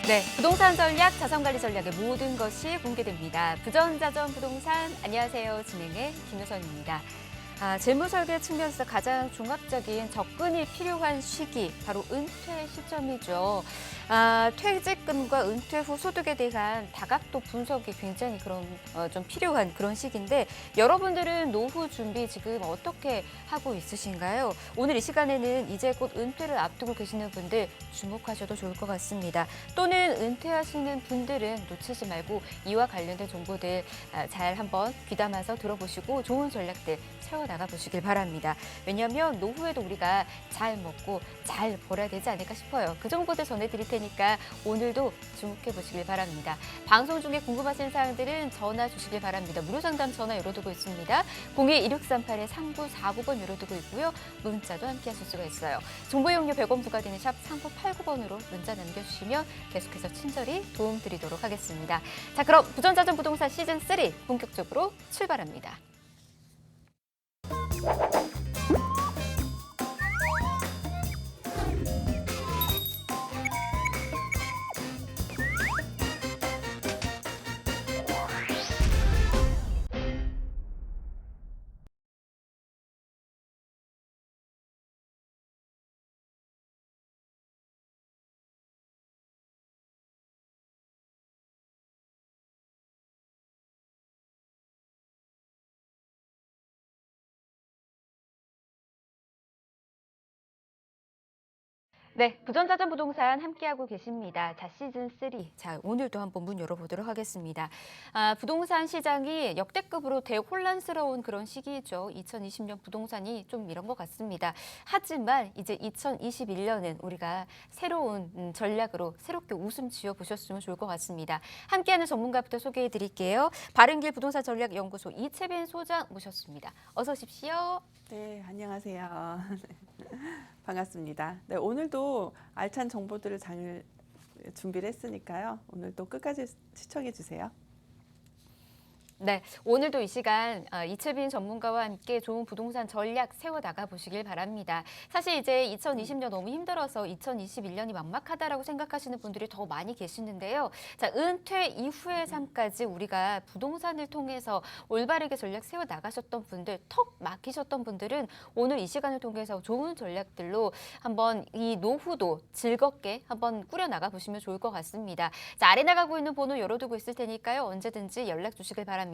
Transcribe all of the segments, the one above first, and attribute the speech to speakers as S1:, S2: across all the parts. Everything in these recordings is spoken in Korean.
S1: 네, 부동산 전략, 자산관리 전략의 모든 것이 공개됩니다. 부전자전 부동산, 안녕하세요. 진행의 김효선입니다. 재무 설계 측면에서 가장 종합적인 접근이 필요한 시기, 바로 은퇴 시점이죠. 퇴직금과 은퇴 후 소득에 대한 다각도 분석이 굉장히 좀 필요한 그런 시기인데 여러분들은 노후 준비 지금 어떻게 하고 있으신가요? 오늘 이 시간에는 이제 곧 은퇴를 앞두고 계시는 분들 주목하셔도 좋을 것 같습니다. 또는 은퇴하시는 분들은 놓치지 말고 이와 관련된 정보들 잘 한번 귀담아서 들어보시고 좋은 전략들 세워나가 보시길 바랍니다. 왜냐하면 노후에도 우리가 잘 먹고 잘 벌어야 되지 않을까 싶어요. 그 정보들 전해드릴 테니까 오늘도 주목해 보시길 바랍니다. 방송 중에 궁금하신 사항들은 전화 주시길 바랍니다. 무료 상담 전화 열어두고 있습니다. 02-1638-3949번 열어두고 있고요. 문자도 함께 하실 수가 있어요. 정보 이용료 100원 부과되는 샵 3989번으로 문자 남겨주시면 계속해서 친절히 도움드리도록 하겠습니다. 자, 그럼 부전자전 부동산 시즌3 본격적으로 출발합니다. 네, 부전자전 부동산 함께하고 계십니다. 자, 시즌3. 자, 오늘도 한번 문 열어보도록 하겠습니다. 부동산 시장이 역대급으로 대혼란스러운 그런 시기죠. 2020년 부동산이 좀 이런 것 같습니다. 하지만 이제 2021년은 우리가 새로운 전략으로 새롭게 웃음 지어보셨으면 좋을 것 같습니다. 함께하는 전문가부터 소개해 드릴게요. 바른길 부동산 전략 연구소 이채빈 소장 모셨습니다. 어서 오십시오.
S2: 네, 안녕하세요. 반갑습니다. 네, 오늘도 알찬 정보들을 잘 준비를 했으니까요. 오늘도 끝까지 시청해 주세요.
S1: 네, 오늘도 이 시간 이채빈 전문가와 함께 좋은 부동산 전략 세워나가 보시길 바랍니다. 사실 이제 2020년 너무 힘들어서 2021년이 막막하다라고 생각하시는 분들이 더 많이 계시는데요. 자, 은퇴 이후의 삶까지 우리가 부동산을 통해서 올바르게 전략 세워나가셨던 분들, 턱 막히셨던 분들은 오늘 이 시간을 통해서 좋은 전략들로 한번 이 노후도 즐겁게 한번 꾸려나가 보시면 좋을 것 같습니다. 자, 아래 나가고 있는 번호 열어두고 있을 테니까요. 언제든지 연락 주시길 바랍니다.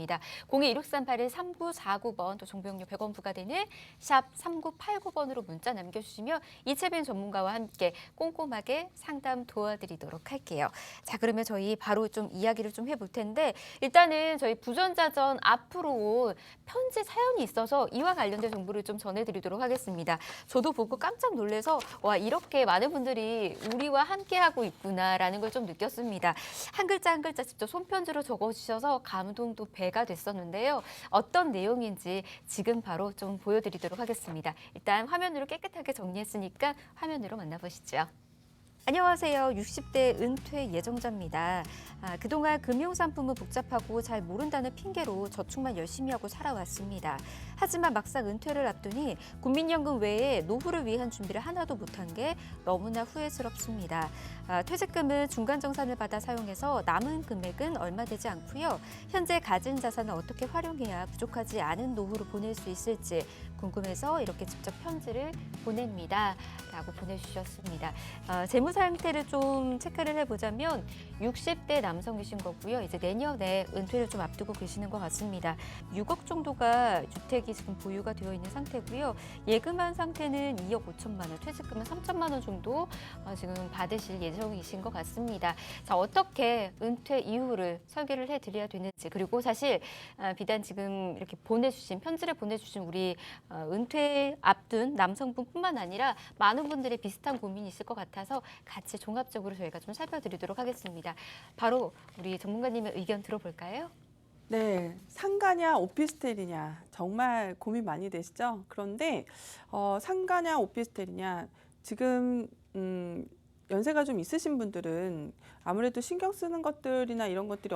S1: 02-1638-3949번 또 정보용료 100원 부과되는 샵 3989번으로 문자 남겨주시면 이채빈 전문가와 함께 꼼꼼하게 상담 도와드리도록 할게요. 자, 그러면 저희 바로 좀 이야기를 좀 해볼 텐데 일단은 저희 부전자전 앞으로 온 편지 사연이 있어서 이와 관련된 정보를 좀 전해드리도록 하겠습니다. 저도 보고 깜짝 놀라서 와, 이렇게 많은 분들이 우리와 함께하고 있구나라는 걸 좀 느꼈습니다. 한 글자 한 글자 직접 손편지로 적어주셔서 감동도 배가 됐었는데요. 어떤 내용인지 지금 바로 좀 보여드리도록 하겠습니다. 일단 화면으로 깨끗하게 정리했으니까 화면으로 만나보시죠. 안녕하세요. 60대 은퇴 예정자입니다. 그동안 금융상품은 복잡하고 잘 모른다는 핑계로 저축만 열심히 하고 살아왔습니다. 하지만 막상 은퇴를 앞두니 국민연금 외에 노후를 위한 준비를 하나도 못한 게 너무나 후회스럽습니다. 퇴직금은 중간정산을 받아 사용해서 남은 금액은 얼마 되지 않고요. 현재 가진 자산을 어떻게 활용해야 부족하지 않은 노후를 보낼 수 있을지 궁금해서 이렇게 직접 편지를 보냅니다. 라고 보내주셨습니다. 재무 상태를 좀 체크를 해보자면 60대 남성이신 거고요. 이제 내년에 은퇴를 좀 앞두고 계시는 것 같습니다. 6억 정도가 주택이 지금 보유가 되어 있는 상태고요. 예금한 상태는 2억 5천만 원, 퇴직금은 3천만 원 정도 지금 받으실 예정이신 것 같습니다. 자, 어떻게 은퇴 이후를 설계를 해드려야 되는지, 그리고 사실 비단 지금 이렇게 편지를 보내주신 우리 은퇴 앞둔 남성분뿐만 아니라 많은 분들이 비슷한 고민이 있을 것 같아서 같이 종합적으로 저희가 좀 살펴드리도록 하겠습니다. 바로 우리 전문가님의 의견 들어볼까요?
S2: 네, 상가냐 오피스텔이냐 정말 고민 많이 되시죠? 그런데 상가냐 오피스텔이냐 지금 연세가 좀 있으신 분들은 아무래도 신경 쓰는 것들이나 이런 것들이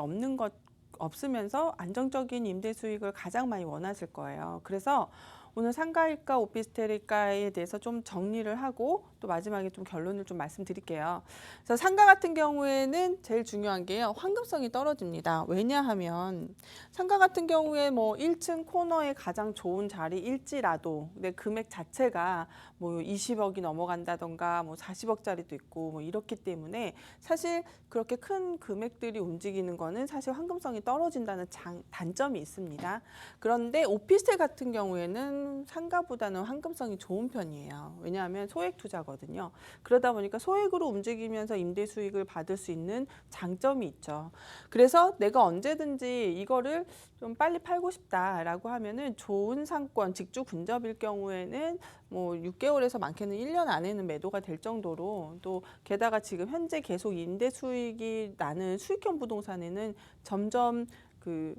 S2: 없으면서 안정적인 임대 수익을 가장 많이 원하실 거예요. 그래서 오늘 상가일까 오피스텔일까에 대해서 좀 정리를 하고 또 마지막에 좀 결론을 좀 말씀드릴게요. 그래서 상가 같은 경우에는 제일 중요한 게요. 환급성이 떨어집니다. 왜냐하면 상가 같은 경우에 뭐 1층 코너에 가장 좋은 자리일지라도 내 금액 자체가 뭐 20억이 넘어간다던가 뭐 40억짜리도 있고 뭐 이렇기 때문에 사실 그렇게 큰 금액들이 움직이는 거는 사실 환급성이 떨어진다는 단점이 있습니다. 그런데 오피스텔 같은 경우에는 상가보다는 환급성이 좋은 편이에요. 왜냐하면 소액 투자거든요. 그러다 보니까 소액으로 움직이면서 임대 수익을 받을 수 있는 장점이 있죠. 그래서 내가 언제든지 이거를 좀 빨리 팔고 싶다라고 하면은 좋은 상권, 직주 근접일 경우에는 뭐 6개월에서 많게는 1년 안에는 매도가 될 정도로 또 게다가 지금 현재 계속 임대 수익이 나는 수익형 부동산에는 점점 그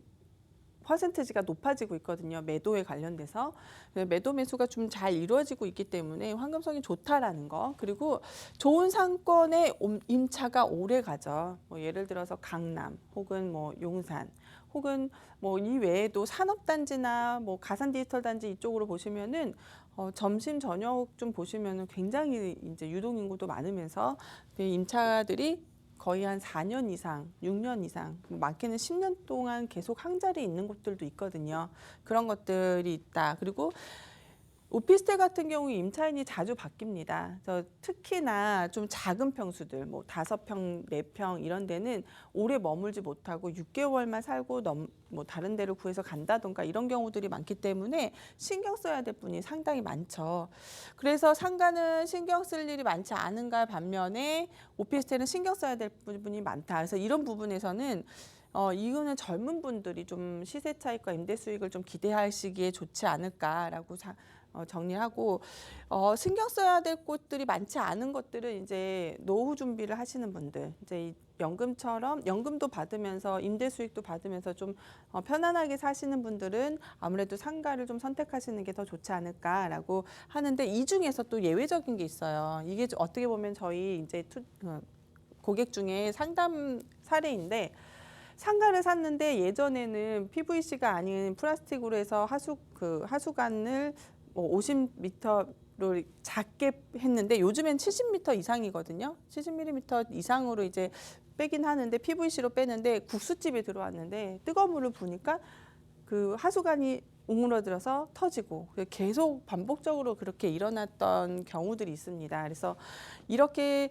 S2: 퍼센티지가 높아지고 있거든요. 매도에 관련돼서. 매도 매수가 좀 잘 이루어지고 있기 때문에 환급성이 좋다라는 거. 그리고 좋은 상권의 임차가 오래 가죠. 뭐 예를 들어서 강남 혹은 뭐 용산 혹은 뭐 이 외에도 산업단지나 뭐 가산 디지털 단지 이쪽으로 보시면은 점심 저녁 좀 보시면은 굉장히 이제 유동인구도 많으면서 임차들이 거의 한 4년 이상, 6년 이상, 많게는 10년 동안 계속 한 자리에 있는 곳들도 있거든요. 그런 것들이 있다. 그리고 오피스텔 같은 경우 임차인이 자주 바뀝니다. 그래서 특히나 좀 작은 평수들, 뭐 5평, 4평 이런 데는 오래 머물지 못하고 6개월만 살고 뭐 다른 데를 구해서 간다던가 이런 경우들이 많기 때문에 신경 써야 될 분이 상당히 많죠. 그래서 상가는 신경 쓸 일이 많지 않은가 반면에 오피스텔은 신경 써야 될 부분이 많다. 그래서 이런 부분에서는 이거는 젊은 분들이 좀 시세 차익과 임대 수익을 좀 기대하시기에 좋지 않을까라고 정리하고 신경 써야 될 곳들이 많지 않은 것들은 이제 노후 준비를 하시는 분들 이제 연금처럼 연금도 받으면서 임대 수익도 받으면서 좀 편안하게 사시는 분들은 아무래도 상가를 좀 선택하시는 게 더 좋지 않을까라고 하는데 이 중에서 또 예외적인 게 있어요. 이게 어떻게 보면 저희 이제 고객 중에 상담 사례인데 상가를 샀는데 예전에는 PVC가 아닌 플라스틱으로 해서 하수관을 뭐 50m를 작게 했는데 요즘엔 70m 이상이거든요. 70mm 이상으로 이제 빼긴 하는데 PVC로 빼는데 국수집에 들어왔는데 뜨거운 물을 부으니까 그 하수관이 웅물어들어서 터지고 계속 반복적으로 그렇게 일어났던 경우들이 있습니다. 그래서 이렇게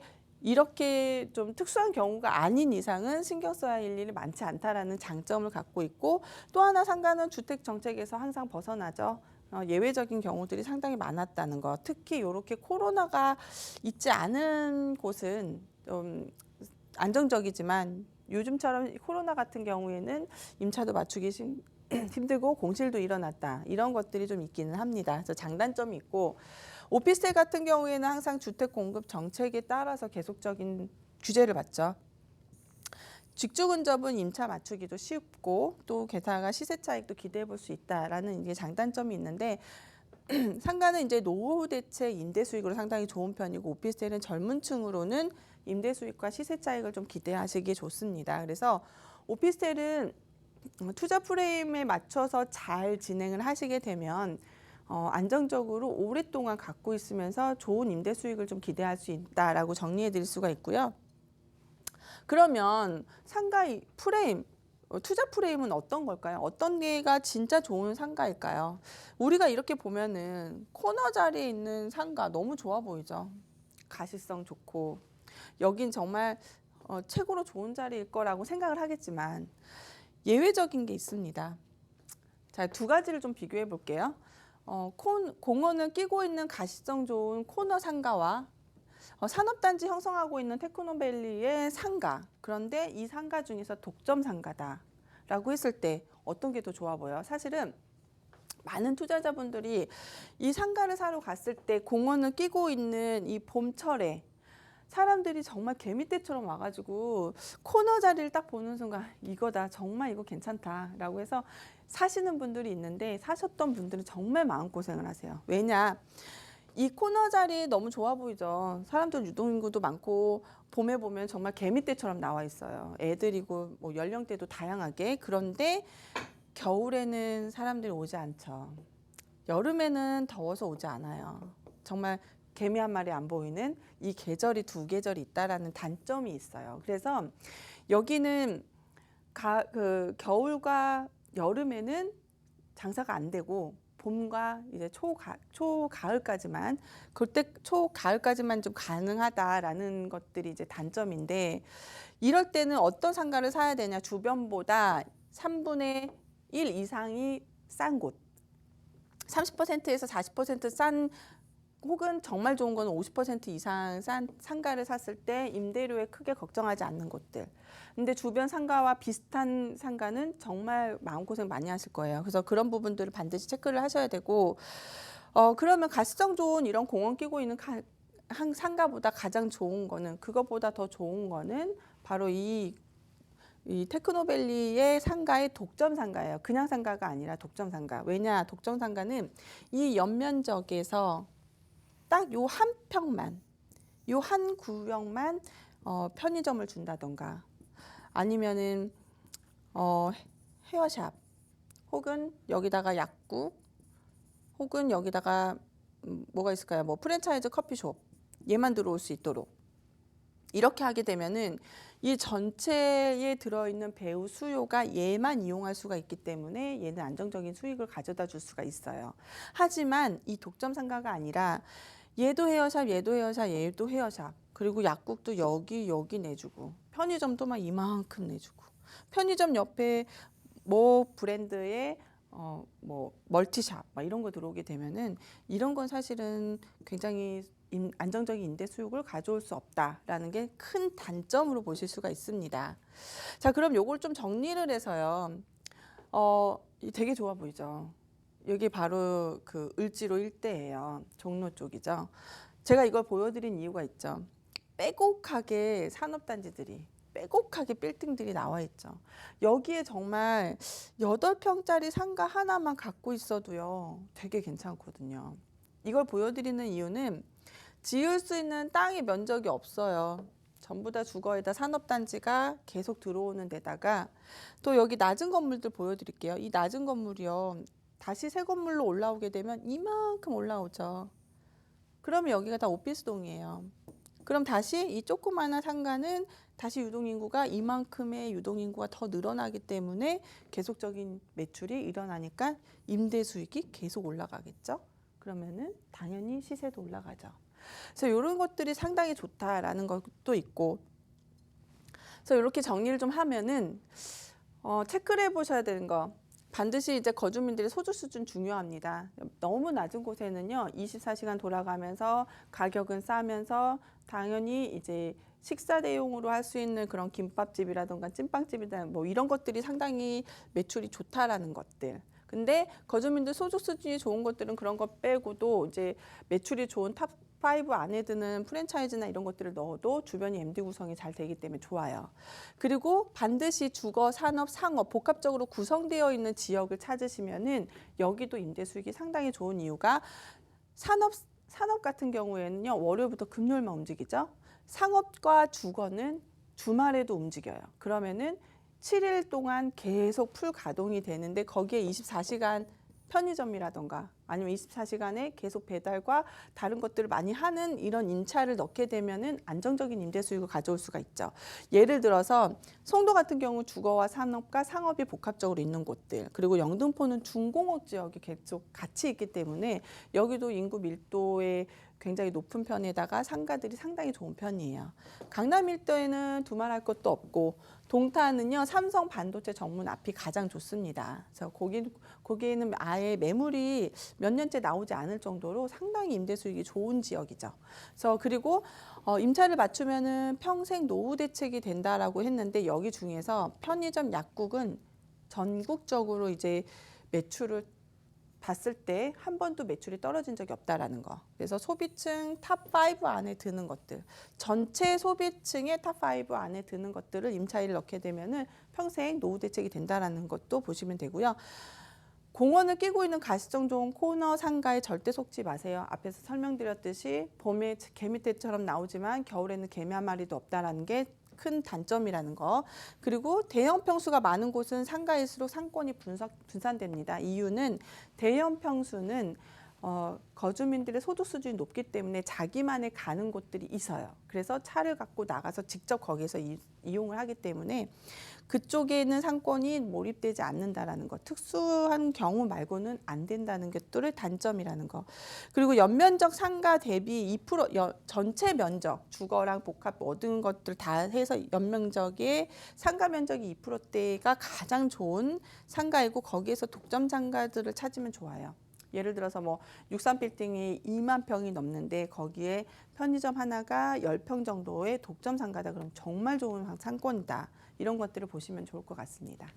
S2: 좀 특수한 경우가 아닌 이상은 신경 써야 할 일이 많지 않다라는 장점을 갖고 있고 또 하나 상가는 주택 정책에서 항상 벗어나죠. 예외적인 경우들이 상당히 많았다는 것. 특히 이렇게 코로나가 있지 않은 곳은 좀 안정적이지만 요즘처럼 코로나 같은 경우에는 임차도 맞추기 힘들고 공실도 일어났다. 이런 것들이 좀 있기는 합니다. 그래서 장단점이 있고 오피스텔 같은 경우에는 항상 주택 공급 정책에 따라서 계속적인 규제를 받죠. 직주 근접은 임차 맞추기도 쉽고 또 게다가 시세 차익도 기대해 볼 수 있다라는 이게 장단점이 있는데 상가는 이제 노후 대책 임대 수익으로 상당히 좋은 편이고 오피스텔은 젊은 층으로는 임대 수익과 시세 차익을 좀 기대하시기에 좋습니다. 그래서 오피스텔은 투자 프레임에 맞춰서 잘 진행을 하시게 되면 안정적으로 오랫동안 갖고 있으면서 좋은 임대 수익을 좀 기대할 수 있다라고 정리해 드릴 수가 있고요. 그러면 상가 프레임, 투자 프레임은 어떤 걸까요? 어떤 게가 진짜 좋은 상가일까요? 우리가 이렇게 보면은 코너 자리에 있는 상가 너무 좋아 보이죠. 가시성 좋고 여긴 정말 최고로 좋은 자리일 거라고 생각을 하겠지만 예외적인 게 있습니다. 자, 두 가지를 좀 비교해 볼게요. 공원을 끼고 있는 가시성 좋은 코너 상가와 산업단지 형성하고 있는 테크노밸리의 상가. 그런데 이 상가 중에서 독점 상가다라고 했을 때 어떤 게 더 좋아 보여요? 사실은 많은 투자자분들이 이 상가를 사러 갔을 때 공원을 끼고 있는 이 봄철에 사람들이 정말 개미떼처럼 와가지고 코너 자리를 딱 보는 순간 이거다 정말 이거 괜찮다라고 해서 사시는 분들이 있는데 사셨던 분들은 정말 마음고생을 하세요. 왜냐? 이 코너 자리 너무 좋아 보이죠. 사람들 유동인구도 많고 봄에 보면 정말 개미떼처럼 나와 있어요. 애들이고 뭐 연령대도 다양하게. 그런데 겨울에는 사람들이 오지 않죠. 여름에는 더워서 오지 않아요. 정말 개미 한 마리 안 보이는 이 계절이 두 계절이 있다라는 단점이 있어요. 그래서 여기는 겨울과 여름에는 장사가 안 되고 봄과 이제 초가을까지만 그때 초가을까지만 좀 가능하다라는 것들이 이제 단점인데 이럴 때는 어떤 상가를 사야 되냐 주변보다 3분의 1 이상이 싼 곳 30%에서 40% 혹은 정말 좋은 건 50% 이상 싼 상가를 샀을 때 임대료에 크게 걱정하지 않는 곳들. 근데 주변 상가와 비슷한 상가는 정말 마음고생 많이 하실 거예요. 그래서 그런 부분들을 반드시 체크를 하셔야 되고 그러면 가시성 좋은 이런 공원 끼고 있는 상가보다 가장 좋은 거는 그것보다 더 좋은 거는 바로 이 테크노밸리의 상가의 독점 상가예요. 그냥 상가가 아니라 독점 상가. 왜냐? 독점 상가는 이 연면적에서 딱 요 한 평만, 요 한 구역만 편의점을 준다던가 아니면은 헤어샵 혹은 여기다가 약국 혹은 여기다가 뭐가 있을까요? 뭐 프랜차이즈 커피숍 얘만 들어올 수 있도록 이렇게 하게 되면은 이 전체에 들어있는 배우 수요가 얘만 이용할 수가 있기 때문에 얘는 안정적인 수익을 가져다 줄 수가 있어요. 하지만 이 독점 상가가 아니라 얘도 헤어샵, 얘도 헤어샵, 얘도 헤어샵 그리고 약국도 여기 내주고 편의점도 막 이만큼 내주고 편의점 옆에 뭐 브랜드의 뭐 멀티샵 막 이런 거 들어오게 되면은 이런 건 사실은 굉장히 안정적인 임대 수익을 가져올 수 없다라는 게 큰 단점으로 보실 수가 있습니다. 자, 그럼 요걸 좀 정리를 해서요. 되게 좋아 보이죠? 여기 바로 그 을지로 일대예요. 종로 쪽이죠. 제가 이걸 보여드린 이유가 있죠. 빼곡하게 산업단지들이 빼곡하게 빌딩들이 나와 있죠. 여기에 정말 8평짜리 상가 하나만 갖고 있어도요. 되게 괜찮거든요. 이걸 보여드리는 이유는 지을 수 있는 땅의 면적이 없어요. 전부 다 주거에다 산업단지가 계속 들어오는 데다가 또 여기 낮은 건물들 보여드릴게요. 이 낮은 건물이요. 다시 새 건물로 올라오게 되면 이만큼 올라오죠. 그러면 여기가 다 오피스동이에요. 그럼 다시 이 조그마한 상가는 다시 유동인구가 이만큼의 유동인구가 더 늘어나기 때문에 계속적인 매출이 일어나니까 임대 수익이 계속 올라가겠죠. 그러면은 당연히 시세도 올라가죠. 그래서 이런 것들이 상당히 좋다라는 것도 있고 그래서 이렇게 정리를 좀 하면은 체크를 해보셔야 되는 거 반드시 이제 거주민들의 소득 수준 중요합니다. 너무 낮은 곳에는요 24시간 돌아가면서 가격은 싸면서 당연히 이제 식사 대용으로 할 수 있는 그런 김밥집이라든가 찐빵집이나 뭐 이런 것들이 상당히 매출이 좋다라는 것들. 근데 거주민들 소득 수준이 좋은 것들은 그런 거 빼고도 이제 매출이 좋은 탑5 안에 드는 프랜차이즈나 이런 것들을 넣어도 주변이 MD 구성이 잘 되기 때문에 좋아요. 그리고 반드시 주거, 산업, 상업 복합적으로 구성되어 있는 지역을 찾으시면은 여기도 임대 수익이 상당히 좋은 이유가 산업 같은 경우에는요 월요일부터 금요일만 움직이죠. 상업과 주거는 주말에도 움직여요. 그러면은 7일 동안 계속 풀 가동이 되는데 거기에 24시간 편의점이라던가 아니면 24시간에 계속 배달과 다른 것들을 많이 하는 이런 임차를 넣게 되면은 안정적인 임대 수익을 가져올 수가 있죠. 예를 들어서 송도 같은 경우 주거와 산업과 상업이 복합적으로 있는 곳들 그리고 영등포는 중공업 지역이 계속 같이 있기 때문에 여기도 인구 밀도의 굉장히 높은 편에다가 상가들이 상당히 좋은 편이에요. 강남 일대에는 두말할 것도 없고 동탄은요 삼성 반도체 정문 앞이 가장 좋습니다. 그래서 거기에는 아예 매물이 몇 년째 나오지 않을 정도로 상당히 임대 수익이 좋은 지역이죠. 그래서 그리고 임차를 맞추면은 평생 노후 대책이 된다라고 했는데 여기 중에서 편의점, 약국은 전국적으로 이제 매출을 봤을 때 한 번도 매출이 떨어진 적이 없다라는 거. 그래서 소비층 탑5 안에 드는 것들, 전체 소비층의 탑5 안에 드는 것들을 임차일을 넣게 되면은 평생 노후 대책이 된다라는 것도 보시면 되고요. 공원을 끼고 있는 가시성 좋은 코너 상가에 절대 속지 마세요. 앞에서 설명드렸듯이 봄에 개미떼처럼 나오지만 겨울에는 개미 한 마리도 없다라는 게 큰 단점이라는 거. 그리고 대형 평수가 많은 곳은 상가일수록 상권이 분산됩니다. 이유는 대형 평수는 거주민들의 소득 수준이 높기 때문에 자기만의 가는 곳들이 있어요. 그래서 차를 갖고 나가서 직접 거기서 이용을 하기 때문에 그쪽에 있는 상권이 몰입되지 않는다라는 것, 특수한 경우 말고는 안 된다는 게 또 단점이라는 거. 그리고 연면적 상가 대비 2% 전체 면적, 주거랑 복합 모든 것들 다 해서 연면적의 상가 면적이 2%대가 가장 좋은 상가이고 거기에서 독점 상가들을 찾으면 좋아요. 예를 들어서 뭐 63빌딩이 2만 평이 넘는데 거기에 편의점 하나가 10평 정도의 독점 상가다. 그럼 정말 좋은 상권이다. 이런 것들을 보시면 좋을 것 같습니다.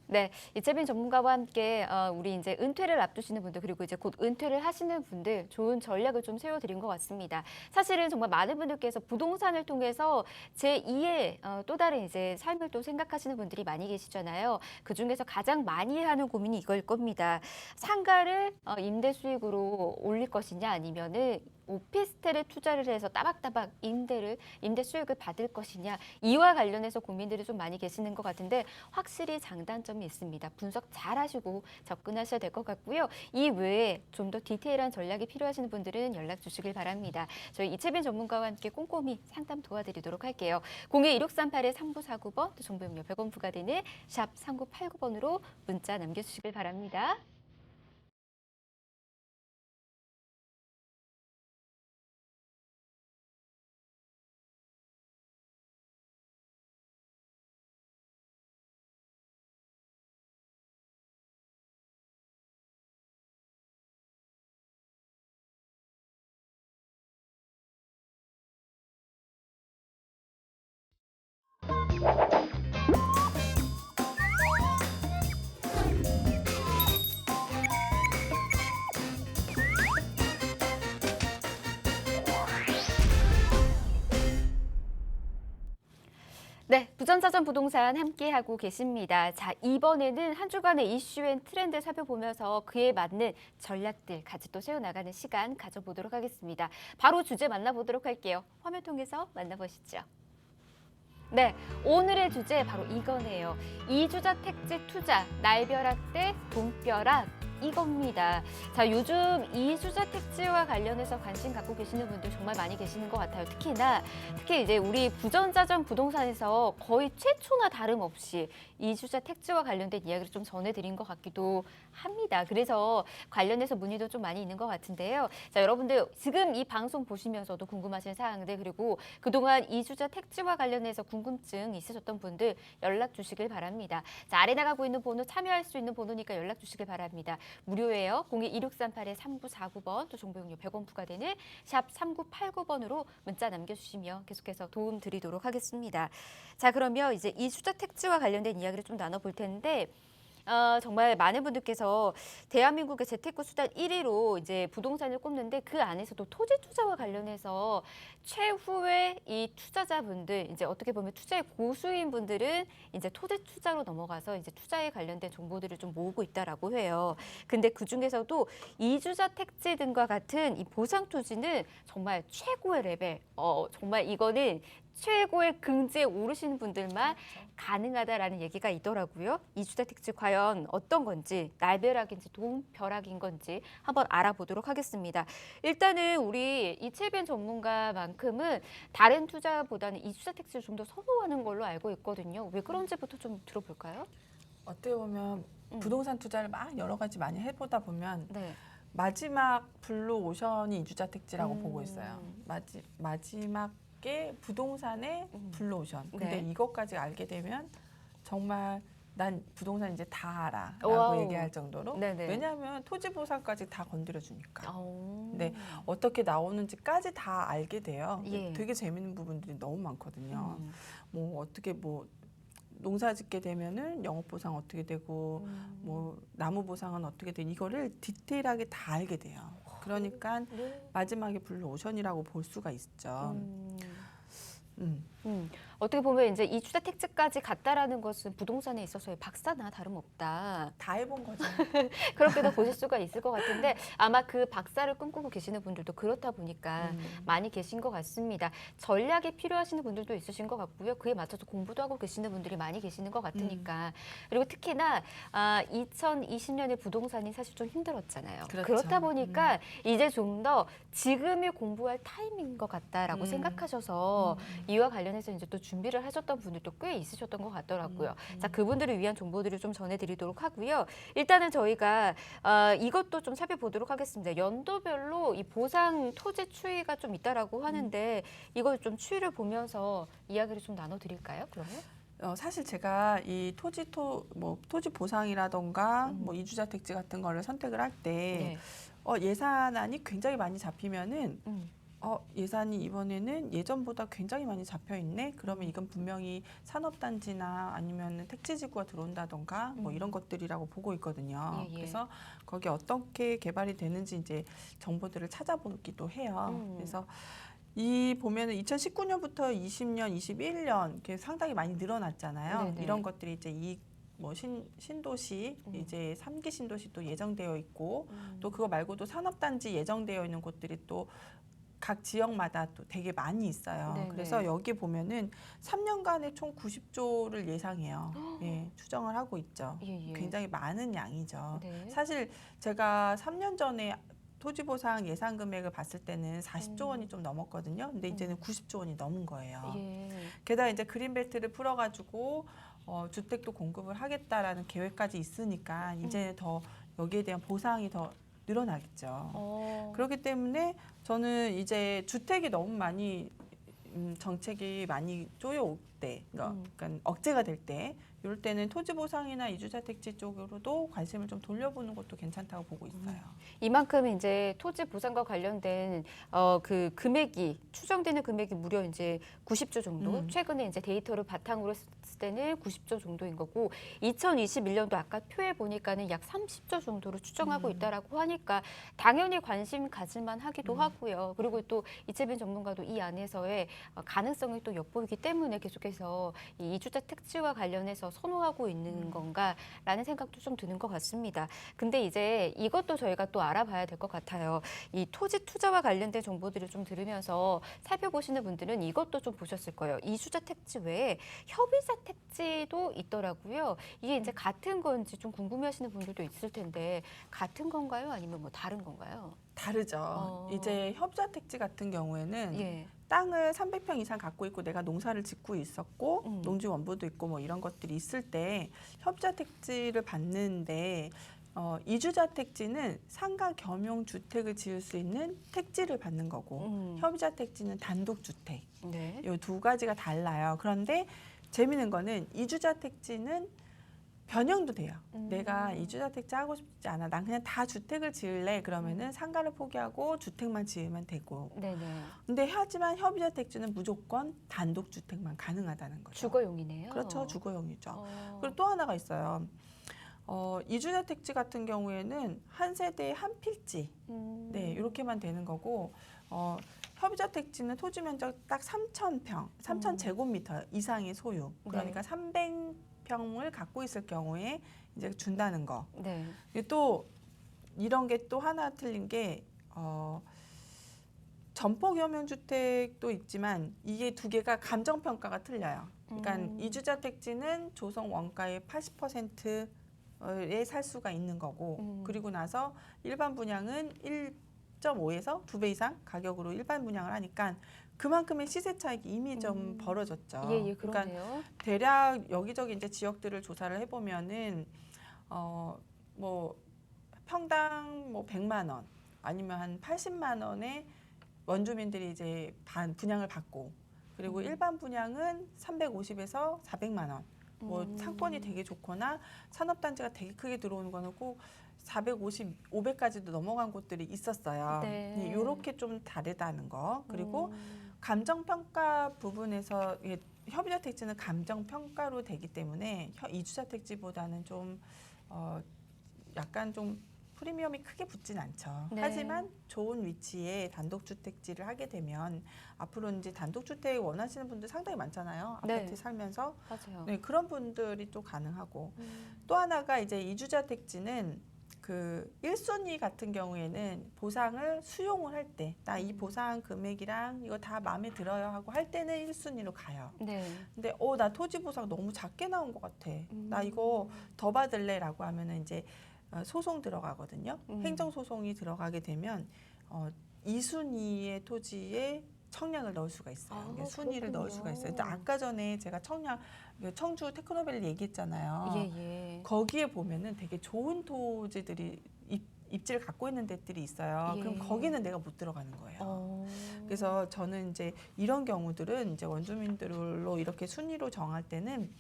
S1: 네, 이채빈 전문가와 함께 우리 이제 은퇴를 앞두시는 분들 그리고 이제 곧 은퇴를 하시는 분들 좋은 전략을 좀 세워드린 것 같습니다. 사실은 정말 많은 분들께서 부동산을 통해서 제2의 또 다른 이제 삶을 또 생각하시는 분들이 많이 계시잖아요. 그 중에서 가장 많이 하는 고민이 이걸 겁니다. 상가를 임대 수익으로 올릴 것이냐 아니면은 오피스텔에 투자를 해서 따박따박 임대 수익을 받을 것이냐 이와 관련해서 고민들이 좀 많이 계시는 것 같은데 확실히 장단점이 있습니다. 분석 잘 하시고 접근하셔야 될 것 같고요. 이 외에 좀 더 디테일한 전략이 필요하신 분들은 연락 주시길 바랍니다. 저희 이채빈 전문가와 함께 꼼꼼히 상담 도와드리도록 할게요. 02-1638-3949번 또 정보 용료 100원 부과되는 샵 3989번으로 문자 남겨주시길 바랍니다. 네, 부전자전 부동산 함께하고 계십니다. 자, 이번에는 한 주간의 이슈 앤 트렌드 살펴보면서 그에 맞는 전략들 같이 또 세워나가는 시간 가져보도록 하겠습니다. 바로 주제 만나보도록 할게요. 화면 통해서 만나보시죠. 네, 오늘의 주제 바로 이거네요. 이주자 택지 투자, 날벼락 대 돈벼락. 이겁니다. 자, 요즘 이주자 택지와 관련해서 관심 갖고 계시는 분들 정말 많이 계시는 것 같아요. 특히 이제 우리 부전자전 부동산에서 거의 최초나 다름없이 이주자 택지와 관련된 이야기를 좀 전해드린 것 같기도 합니다. 그래서 관련해서 문의도 좀 많이 있는 것 같은데요. 자, 여러분들 지금 이 방송 보시면서도 궁금하신 사항들 그리고 그동안 이주자 택지와 관련해서 궁금증 있으셨던 분들 연락 주시길 바랍니다. 자, 아래 나가고 있는 번호 참여할 수 있는 번호니까 연락 주시길 바랍니다. 무료예요. 02-1638-3949번 또 정보용료 100원 부과되는 샵 3989번으로 문자 남겨주시면 계속해서 도움 드리도록 하겠습니다. 자, 그러면 이제 이주자 택지와 관련된 이야기를 좀 나눠볼 텐데 정말 많은 분들께서 대한민국의 재테크 수단 1위로 이제 부동산을 꼽는데 그 안에서도 토지 투자와 관련해서 최후의 이 투자자분들 이제 어떻게 보면 투자의 고수인 분들은 이제 토지 투자로 넘어가서 이제 투자에 관련된 정보들을 좀 모으고 있다라고 해요. 근데 그 중에서도 이주자 택지 등과 같은 이 보상 토지는 정말 최고의 레벨. 정말 이거는 최고의 긍지에 오르시는 분들만 가능하다라는 얘기가 있더라고요. 이주자 택지 과연 어떤 건지 날벼락인지 돈벼락인 건지 한번 알아보도록 하겠습니다. 일단은 우리 이채빈 전문가만큼은 다른 투자보다는 이주자 택지를 좀 더 선호하는 걸로 알고 있거든요. 왜 그런지부터 좀 들어볼까요?
S3: 어떻게 보면 부동산 투자를 막 여러 가지 많이 해보다 보면
S1: 네.
S3: 마지막 블루 오션이 이주자 택지라고 보고 있어요. 마지막에 부동산의 블루 오션. 근데
S1: 네.
S3: 이것까지 알게 되면 정말 난 부동산 이제 다 알아라고
S1: 와우.
S3: 얘기할 정도로.
S1: 네네.
S3: 왜냐하면 토지 보상까지 다 건드려 주니까.
S1: 오.
S3: 네, 어떻게 나오는지까지 다 알게 돼요.
S1: 예.
S3: 되게 재밌는 부분들이 너무 많거든요.
S1: 음.
S3: 뭐 어떻게 뭐 농사 짓게 되면은 영업 보상 어떻게 되고 뭐 나무 보상은 어떻게 되고 이거를 디테일하게 다 알게 돼요. 그러니까
S1: 네.
S3: 마지막에 블루 오션이라고 볼 수가 있죠.
S1: 어떻게 보면 이제 이주자 택지까지 갔다라는 것은 부동산에 있어서의 박사나 다름없다.
S3: 다 해본 거죠.
S1: 그렇게도 보실 수가 있을 것 같은데 아마 그 박사를 꿈꾸고 계시는 분들도 그렇다 보니까 많이 계신 것 같습니다. 전략이 필요하시는 분들도 있으신 것 같고요. 그에 맞춰서 공부도 하고 계시는 분들이 많이 계시는 것 같으니까. 그리고 특히나 2020년에 부동산이 사실 좀 힘들었잖아요.
S3: 그렇죠.
S1: 그렇다 보니까 이제 좀 더 지금이 공부할 타이밍인 것 같다라고 생각하셔서 이와 관련해서 이제 또 준비를 하셨던 분들도 꽤 있으셨던 것 같더라고요. 자, 그분들을 위한 정보들을 좀 전해드리도록 하고요. 일단은 저희가 이것도 좀 살펴보도록 하겠습니다. 연도별로 이 보상 토지 추이가 좀 있다라고 하는데 이걸 좀 추이를 보면서 이야기를 좀 나눠드릴까요? 그러면?
S3: 사실 제가 이 토지 보상이라던가 뭐 이주자 택지 같은 거를 선택을 할 때
S1: 네.
S3: 예산안이 굉장히 많이 잡히면은 예산이 이번에는 예전보다 굉장히 많이 잡혀 있네. 그러면 이건 분명히 산업단지나 아니면 택지지구가 들어온다던가 뭐 이런 것들이라고 보고 있거든요.
S1: 예, 예.
S3: 그래서 거기에 어떻게 개발이 되는지 이제 정보들을 찾아보기도 해요. 그래서 이 보면은 2019년부터 20년, 21년 이렇게 상당히 많이 늘어났잖아요.
S1: 네네.
S3: 이런 것들이 이제 신도시 이제 3기 신도시도 예정되어 있고 또 그거 말고도 산업단지 예정되어 있는 곳들이 또 각 지역마다 또 되게 많이 있어요.
S1: 네네.
S3: 그래서 여기 보면은 3년간에 총 90조를 예상해요. 예, 추정을 하고 있죠.
S1: 예, 예.
S3: 굉장히 많은 양이죠.
S1: 네.
S3: 사실 제가 3년 전에 토지보상 예산 금액을 봤을 때는 40조 원이 좀 넘었거든요. 근데 이제는 90조 원이 넘은 거예요.
S1: 예.
S3: 게다가 이제 그린벨트를 풀어가지고 주택도 공급을 하겠다라는 계획까지 있으니까 이제 더 여기에 대한 보상이 더 늘어나겠죠. 그렇기 때문에 저는 이제 주택이 너무 많이 정책이 많이 쪼여올 때, 그러니까 억제가 될 때, 이럴 때는 토지 보상이나 이주자 택지 쪽으로도 관심을 좀 돌려보는 것도 괜찮다고 보고 있어요.
S1: 이만큼 이제 토지 보상과 관련된 그 금액이 추정되는 금액이 무려 이제 90조 정도. 최근에 이제 데이터를 바탕으로 했을 때는 90조 정도인 거고 2021년도 아까 표에 보니까는 약 30조 정도로 추정하고 있다라고 하니까 당연히 관심 가질만 하기도 하고요. 그리고 또 이채빈 전문가도 이 안에서의 가능성이 또 엿보이기 때문에 계속해서 이 이주자 택지와 관련해서 선호하고 있는 건가라는 생각도 좀 드는 것 같습니다. 근데 이제 이것도 저희가 또 알아봐야 될 것 같아요. 이 토지 투자와 관련된 정보들을 좀 들으면서 살펴보시는 분들은 이것도 좀 보셨을 거예요. 이주자 택지 외에 협의자 택지도 있더라고요. 이게 이제 같은 건지 좀 궁금해하시는 분들도 있을 텐데 같은 건가요? 아니면 뭐 다른 건가요?
S3: 다르죠. 이제 협의자 택지 같은 경우에는
S1: 예.
S3: 땅을 300평 이상 갖고 있고 내가 농사를 짓고 있었고 농지 원부도 있고 뭐 이런 것들이 있을 때 협의자 택지를 받는데 이주자 택지는 상가 겸용 주택을 지을 수 있는 택지를 받는 거고 협의자 택지는 단독 주택.
S1: 네.
S3: 이 두 가지가 달라요. 그런데 재미있는 거는 이주자 택지는 변형도 돼요. 내가 이주자 택지 하고 싶지 않아. 난 그냥 다 주택을 지을래. 그러면은 상가를 포기하고 주택만 지으면 되고.
S1: 네네.
S3: 근데 하지만 협의자 택지는 무조건 단독 주택만 가능하다는 거죠.
S1: 주거용이네요.
S3: 그렇죠. 주거용이죠.
S1: 어.
S3: 그리고 또 하나가 있어요. 이주자 택지 같은 경우에는 한 세대에 한 필지. 네, 이렇게만 되는 거고 협의자 택지는 토지 면적 딱 3,000평, 3,000제곱미터 이상의 소유. 그러니까 300평을 갖고 있을 경우에 이제 준다는 거.
S1: 네.
S3: 또 이런 게 또 하나 틀린 게 점포 겸용 주택도 있지만 이게 두 개가 감정 평가가 틀려요. 그러니까 이주자 택지는 조성 원가의 80%에 살 수가 있는 거고 그리고 나서 일반 분양은 1.5에서 2배 이상 가격으로 일반 분양을 하니까 그만큼의 시세 차익이 이미 좀 벌어졌죠.
S1: 예,
S3: 그러니까
S1: 그러네요.
S3: 대략 여기저기 이제 지역들을 조사를 해보면은 뭐 평당 뭐 100만 원 아니면 한 80만 원에 원주민들이 이제 분양을 받고 그리고 일반 분양은 350에서 400만 원. 뭐 상권이 되게 좋거나 산업단지가 되게 크게 들어오는 거는 꼭 450, 500까지도 넘어간 곳들이 있었어요.
S1: 네.
S3: 이렇게 좀 다르다는 거. 그리고 감정평가 부분에서 협의자 택지는 감정평가로 되기 때문에 이주자 택지보다는 좀 약간 좀 프리미엄이 크게 붙진 않죠.
S1: 네.
S3: 하지만 좋은 위치에 단독주택지를 하게 되면 앞으로 이제 단독주택 원하시는 분들 상당히 많잖아요.
S1: 네.
S3: 아파트 살면서.
S1: 맞아요.
S3: 네, 그런 분들이 또 가능하고.
S1: 음.
S3: 또 하나가 이제 이주자 택지는 그 1순위 같은 경우에는 보상을 수용을 할 때, 나 이 보상 금액이랑 이거 다 마음에 들어요 하고 할 때는 1순위로 가요.
S1: 네.
S3: 근데 나 토지 보상 너무 작게 나온 것 같아. 나 이거 더 받을래라고 하면은 이제 소송 들어가거든요. 행정 소송이 들어가게 되면 2순위의 토지에 청약을 넣을 수가 있어요.
S1: 아,
S3: 그러니까 순위를 넣을 수가 있어요. 근데
S1: 그렇군요.
S3: 아까 전에 제가 청주 테크노밸리 얘기했잖아요.
S1: 예.
S3: 거기에 보면은 되게 좋은 토지들이 입지를 갖고 있는 데들이 있어요.
S1: 예.
S3: 그럼 거기는 내가 못 들어가는 거예요.
S1: 어.
S3: 그래서 저는 이제 이런 경우들은 이제 원주민들로 이렇게 순위로 정할 때는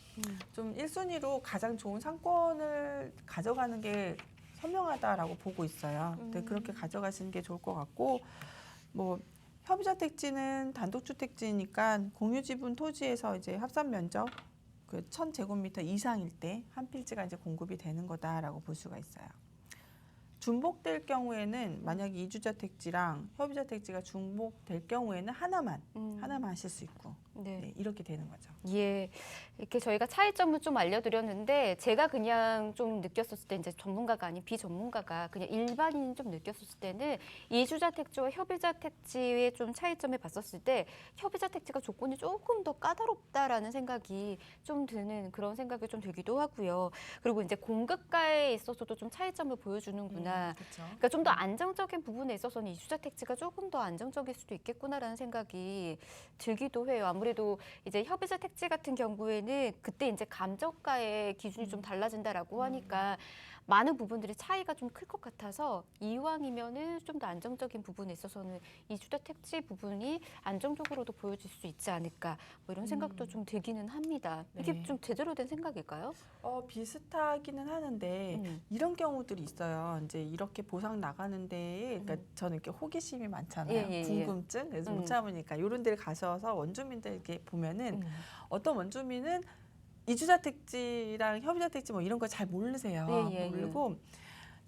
S3: 좀 1순위로 가장 좋은 상권을 가져가는 게 현명하다라고 보고 있어요. 근데 그렇게 가져가시는 게 좋을 것 같고, 뭐 협의자 택지는 단독주택지니까 공유지분 토지에서 이제 합산 면적 그 1000제곱미터 이상일 때 한 필지가 이제 공급이 되는 거다라고 볼 수가 있어요. 중복될 경우에는 만약에 이주자 택지랑 협의자 택지가 중복될 경우에는 하나만 하실 수 있고 네, 이렇게 되는 거죠.
S1: 예, 이렇게 저희가 차이점을 좀 알려드렸는데 제가 그냥 좀 느꼈었을 때 이제 전문가가 아닌 비전문가가 그냥 일반인이 좀 느꼈었을 때는 이주자 택지와 협의자 택지의 좀 차이점을 봤었을 때 협의자 택지가 조건이 조금 더 까다롭다라는 생각이 좀 드는 그런 생각이 좀 들기도 하고요. 그리고 이제 공급가에 있어서도 좀 차이점을 보여주는구나.
S3: 그렇죠.
S1: 그러니까 좀 더 안정적인 부분에 있어서는 이주자 택지가 조금 더 안정적일 수도 있겠구나라는 생각이 들기도 해요. 아무래도 이제 협의자 택지 같은 경우에는 그때 이제 감정가의 기준이 좀 달라진다라고 하니까 많은 부분들이 차이가 좀 클 것 같아서 이왕이면은 좀 더 안정적인 부분에 있어서는 이주자 택지 부분이 안정적으로도 보여질 수 있지 않을까 뭐 이런 생각도 좀 들기는 합니다. 이게
S3: 네.
S1: 좀 제대로 된 생각일까요?
S3: 비슷하기는 하는데 이런 경우들이 있어요. 이제 이렇게 보상 나가는데, 그러니까 저는 이렇게 호기심이 많잖아요.
S1: 예.
S3: 궁금증, 그래서 못 참으니까 이런 데를 가셔서 원주민들 이렇게 보면은 어떤 원주민은 이주자 택지랑 협의자 택지 뭐 이런 거 잘 모르세요.
S1: 예.
S3: 모르고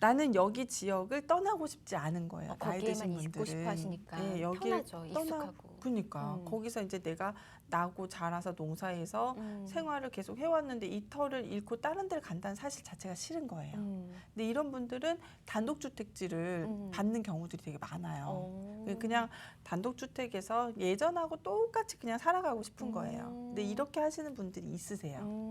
S3: 나는 여기 지역을 떠나고 싶지 않은 거예요. 나이 드신
S1: 거기에만 있고
S3: 분들은.
S1: 싶어 하시니까
S3: 네, 여기를
S1: 편하죠. 익숙하고.
S3: 그러니까 거기서 이제 내가 나고 자라서 농사해서
S1: 음.
S3: 생활을 계속 해왔는데 이 터를 잃고 다른 데를 간다는 사실 자체가 싫은 거예요. 근데 이런 분들은 단독주택지를 받는 경우들이 되게 많아요. 그냥 단독주택에서 예전하고 똑같이 그냥 살아가고 싶은 거예요. 근데 이렇게 하시는 분들이 있으세요.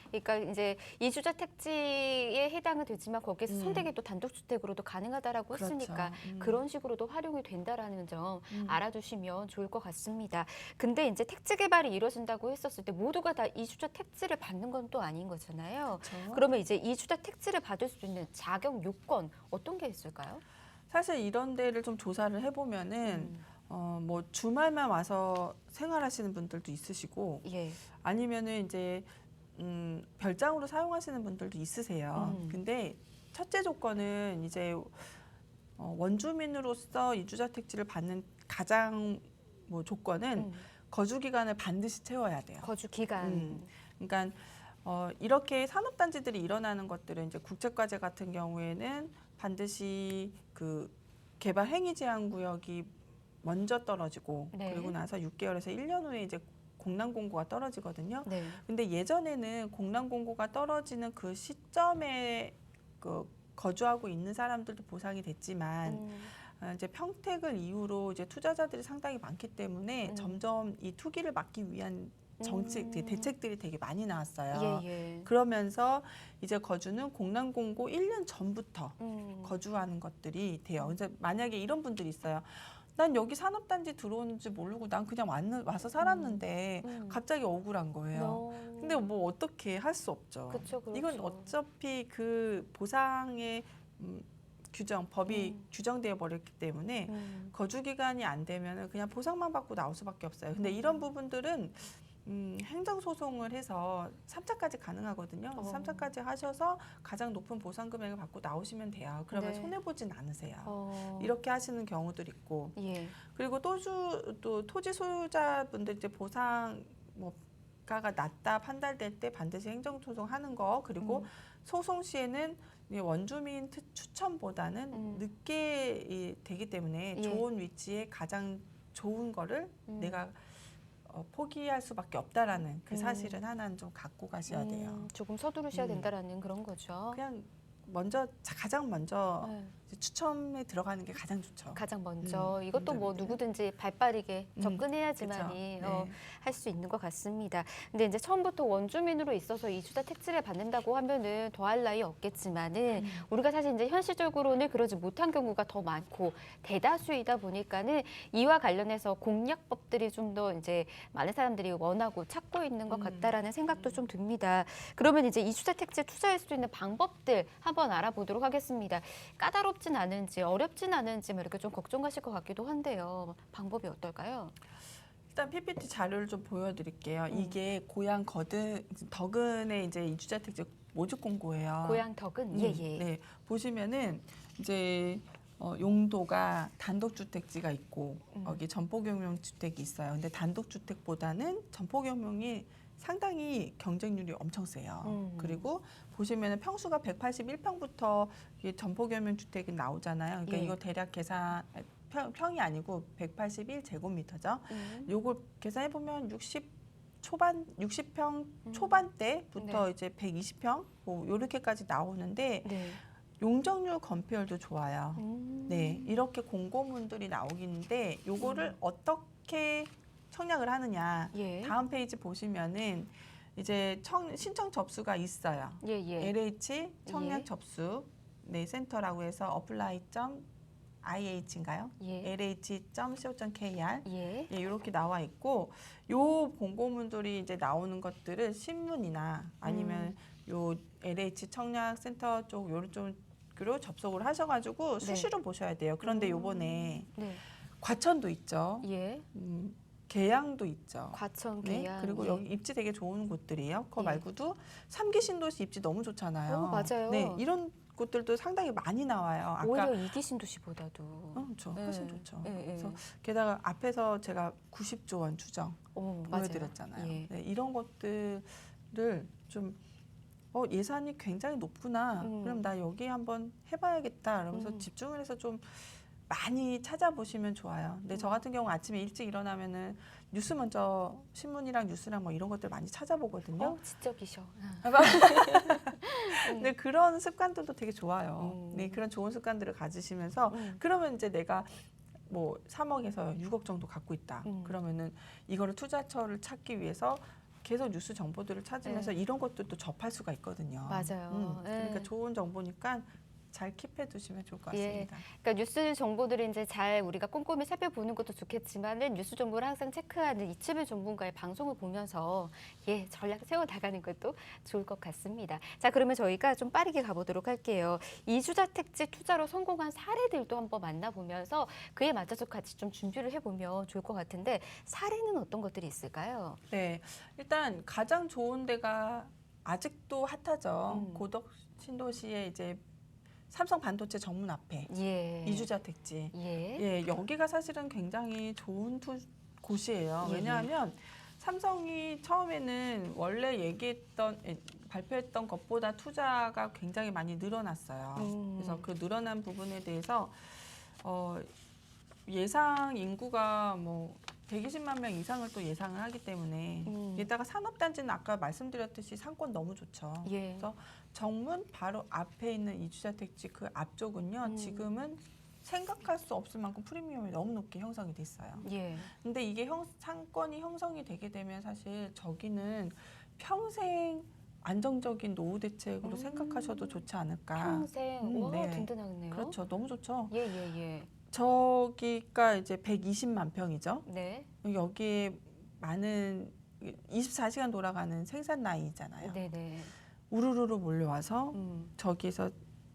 S1: 그러니까 이제 이주자 택지에 해당은 되지만 거기서 선택이 또 단독주택으로도 가능하다라고
S3: 그렇죠.
S1: 했으니까 그런 식으로도 활용이 된다라는 점 알아두시면 좋을 것 같습니다. 근데 이제 택지 개발이 이루어진다고 했었을 때 모두가 다 이주자 택지를 받는 건 또 아닌 거잖아요.
S3: 그렇죠.
S1: 그러면 이제 이주자 택지를 받을 수 있는 자격 요건 어떤 게 있을까요?
S3: 사실 이런 데를 좀 조사를 해보면은 뭐 주말만 와서 생활하시는 분들도 있으시고
S1: 예.
S3: 아니면은 이제 별장으로 사용하시는 분들도 있으세요. 근데 첫째 조건은 이제 원주민으로서 이주자 택지를 받는 가장 뭐 조건은 거주 기간을 반드시 채워야 돼요.
S1: 거주 기간.
S3: 그러니까 이렇게 산업단지들이 일어나는 것들은 이제 국제과제 같은 경우에는 반드시 그 개발 행위 제한 구역이 먼저 떨어지고
S1: 네.
S3: 그리고 나서 6개월에서 1년 후에 이제 공란 공고가 떨어지거든요.
S1: 네.
S3: 근데 예전에는 공란 공고가 떨어지는 그 시점에 그 거주하고 있는 사람들도 보상이 됐지만 이제 평택을 이후로 이제 투자자들이 상당히 많기 때문에 점점 이 투기를 막기 위한 정책, 대책들이 되게 많이 나왔어요.
S1: 예.
S3: 그러면서 이제 거주는 공란 공고 1년 전부터 거주하는 것들이 돼요. 그래서 만약에 이런 분들이 있어요. 난 여기 산업단지 들어오는지 모르고 난 그냥 와서 살았는데 갑자기 억울한 거예요. 근데 뭐 어떻게 할 수 없죠.
S1: 그쵸.
S3: 이건 어차피 그 보상의 규정, 법이 규정되어 버렸기 때문에 거주 기간이 안 되면 그냥 보상만 받고 나올 수밖에 없어요. 근데 이런 부분들은 행정 소송을 해서 3차까지 가능하거든요. 3차까지 하셔서 가장 높은 보상 금액을 받고 나오시면 돼요. 그러면
S1: 네.
S3: 손해 보진 않으세요. 이렇게 하시는 경우들 있고,
S1: 예.
S3: 그리고 또 토지 소유자분들 이제 보상 뭐 가가 낮다 판단될 때 반드시 행정소송하는 거 그리고 소송 시에는 이 원주민 추천보다는 늦게 되기 때문에
S1: 예.
S3: 좋은 위치에 가장 좋은 거를 내가 포기할 수밖에 없다라는 그 사실은 하나는 좀 갖고 가셔야 돼요.
S1: 조금 서두르셔야 된다라는 그런 거죠.
S3: 그냥 가장 먼저
S1: 네.
S3: 이제 추첨에 들어가는 게 가장 좋죠.
S1: 가장 먼저 이것도
S3: 먼저
S1: 뭐
S3: 밑에.
S1: 누구든지 발빠르게 접근해야지만이
S3: 그쵸. 네.
S1: 할 수 있는 것 같습니다. 근데 이제 처음부터 원주민으로 있어서 이주자 택지를 받는다고 하면은 더할 나위 없겠지만은 우리가 사실 이제 현실적으로는 그러지 못한 경우가 더 많고 대다수이다 보니까는 이와 관련해서 공약법들이 좀 더 이제 많은 사람들이 원하고 찾고 있는 것 같다라는 생각도 좀 듭니다. 그러면 이제 이주자 택지에 투자할 수 있는 방법들 한번 알아보도록 하겠습니다. 까다롭진 않은지 어렵진 않은지 뭐 이렇게 좀 걱정하실 것 같기도 한데요. 방법이 어떨까요?
S3: 일단 PPT 자료를 좀 보여드릴게요. 이게 고향 덕은의 이제 이주자 택지 모집 공고예요.
S1: 고향 덕은 예예.
S3: 네, 보시면은 이제 용도가 단독주택지가 있고 여기 전포경영 주택이 있어요. 근데 단독주택보다는 전포경영이 상당히 경쟁률이 엄청 세요. 그리고 보시면은 평수가 181평부터 전포경영 주택이 나오잖아요. 그러니까
S1: 예.
S3: 이거 대략 계산 평이 아니고 181제곱미터죠. 요걸 계산해 보면 60평 초반대부터
S1: 네.
S3: 이제 120평 뭐 요렇게까지 나오는데
S1: 네.
S3: 용적률 건폐율도 좋아요. 네, 이렇게 공고문들이 나오기는데 요거를 어떻게 청약을 하느냐.
S1: 예.
S3: 다음 페이지 보시면은 이제 신청 접수가 있어요.
S1: 예예.
S3: LH 청약
S1: 예.
S3: 접수 네, 센터라고 해서 apply.ih인가요?
S1: 예.
S3: lh.co.kr
S1: 예.
S3: 예, 이렇게 나와 있고 요 공고문들이 이제 나오는 것들을 신문이나 아니면 요 LH 청약센터 쪽 요런 쪽으로 접속을 하셔가지고
S1: 네.
S3: 수시로 보셔야 돼요. 그런데 요번에
S1: 네.
S3: 과천도 있죠.
S1: 예.
S3: 계양도 있죠.
S1: 과천
S3: 네,
S1: 계양.
S3: 그리고
S1: 예.
S3: 여기 입지 되게 좋은 곳들이에요. 그거
S1: 예.
S3: 말고도 3기 신도시 입지 너무 좋잖아요.
S1: 맞아요.
S3: 네, 이런 곳들도 상당히 많이 나와요. 아까
S1: 오히려 이기 신도시보다도.
S3: 그렇죠. 훨씬 좋죠.
S1: 예, 예.
S3: 그래서 게다가 앞에서 제가 90조 원 추정
S1: 맞아요.
S3: 보여드렸잖아요.
S1: 예.
S3: 네, 이런 것들을 좀 예산이 굉장히 높구나. 그럼 나 여기 한번 해봐야겠다. 이러면서 집중을 해서 좀 많이 찾아보시면 좋아요. 근데 저 같은 경우 아침에 일찍 일어나면은 뉴스 먼저 신문이랑 뉴스랑 뭐 이런 것들 많이 찾아보거든요.
S1: 지적이셔.
S3: 근데 그런 습관들도 되게 좋아요. 네, 그런 좋은 습관들을 가지시면서 그러면 이제 내가 뭐 3억에서 6억 정도 갖고 있다. 그러면은 이거를 투자처를 찾기 위해서 계속 뉴스 정보들을 찾으면서 이런 것들도 접할 수가 있거든요.
S1: 맞아요.
S3: 그러니까
S1: 예.
S3: 좋은 정보니까 잘 킵해 두시면 좋을 것
S1: 예.
S3: 같습니다.
S1: 그러니까 뉴스 정보들을 이제 잘 우리가 꼼꼼히 살펴보는 것도 좋겠지만은 뉴스 정보를 항상 체크하는 이채빈 전문가의 방송을 보면서 전략 세워 나가는 것도 좋을 것 같습니다. 자, 그러면 저희가 좀 빠르게 가보도록 할게요. 이주자 택지 투자로 성공한 사례들도 한번 만나보면서 그에 맞춰서 같이 좀 준비를 해보면 좋을 것 같은데 사례는 어떤 것들이 있을까요?
S3: 네, 일단 가장 좋은 데가 아직도 핫하죠. 고덕 신도시의 이제 삼성 반도체 정문 앞에
S1: 예.
S3: 이주자 택지.
S1: 예.
S3: 예, 여기가 사실은 굉장히 좋은 곳이에요.
S1: 예,
S3: 왜냐하면 삼성이 처음에는 원래 발표했던 것보다 투자가 굉장히 많이 늘어났어요. 그래서 그 늘어난 부분에 대해서 예상 인구가 뭐 120만 명 이상을 또 예상을 하기 때문에 게다가 산업단지는 아까 말씀드렸듯이 상권 너무 좋죠.
S1: 예.
S3: 그래서 정문 바로 앞에 있는 이주자 택지 그 앞쪽은요. 지금은 생각할 수 없을 만큼 프리미엄이 너무 높게 형성이 됐어요.
S1: 예.
S3: 근데 이게 상권이 형성이 되게 되면 사실 저기는 평생 안정적인 노후 대책으로 생각하셔도 좋지 않을까.
S1: 평생. 와,
S3: 네.
S1: 든든하네요.
S3: 그렇죠. 너무 좋죠.
S1: 예, 예, 예.
S3: 저기가 이제 120만 평이죠.
S1: 네.
S3: 여기에 많은 24시간 돌아가는 생산 라인이잖아요.
S1: 네, 네.
S3: 우르르르 몰려와서 저기에서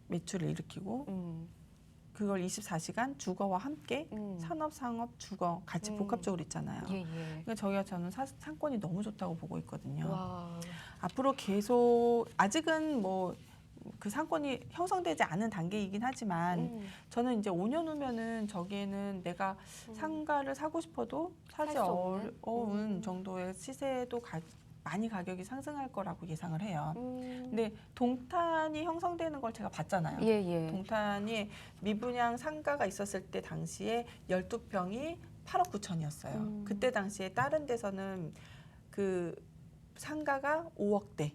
S3: 매출을 일으키고 그걸 24시간 주거와 함께 산업, 상업, 주거 같이 복합적으로 있잖아요.
S1: 예, 예.
S3: 그러니까 저희가 저는 상권이 너무 좋다고 보고 있거든요.
S1: 와.
S3: 앞으로 계속 아직은 뭐 그 상권이 형성되지 않은 단계이긴 하지만 저는 이제 5년 후면은 저기에는 내가 상가를 사고 싶어도 사지
S1: 살수 없는?
S3: 어려운 정도의 시세도 많이 가격이 상승할 거라고 예상을 해요.
S1: 음.
S3: 근데 동탄이 형성되는 걸 제가 봤잖아요.
S1: 예, 예.
S3: 동탄이 미분양 상가가 있었을 때 당시에 12평이 8억 9천이었어요. 그때 당시에 다른 데서는 그 상가가 5억대.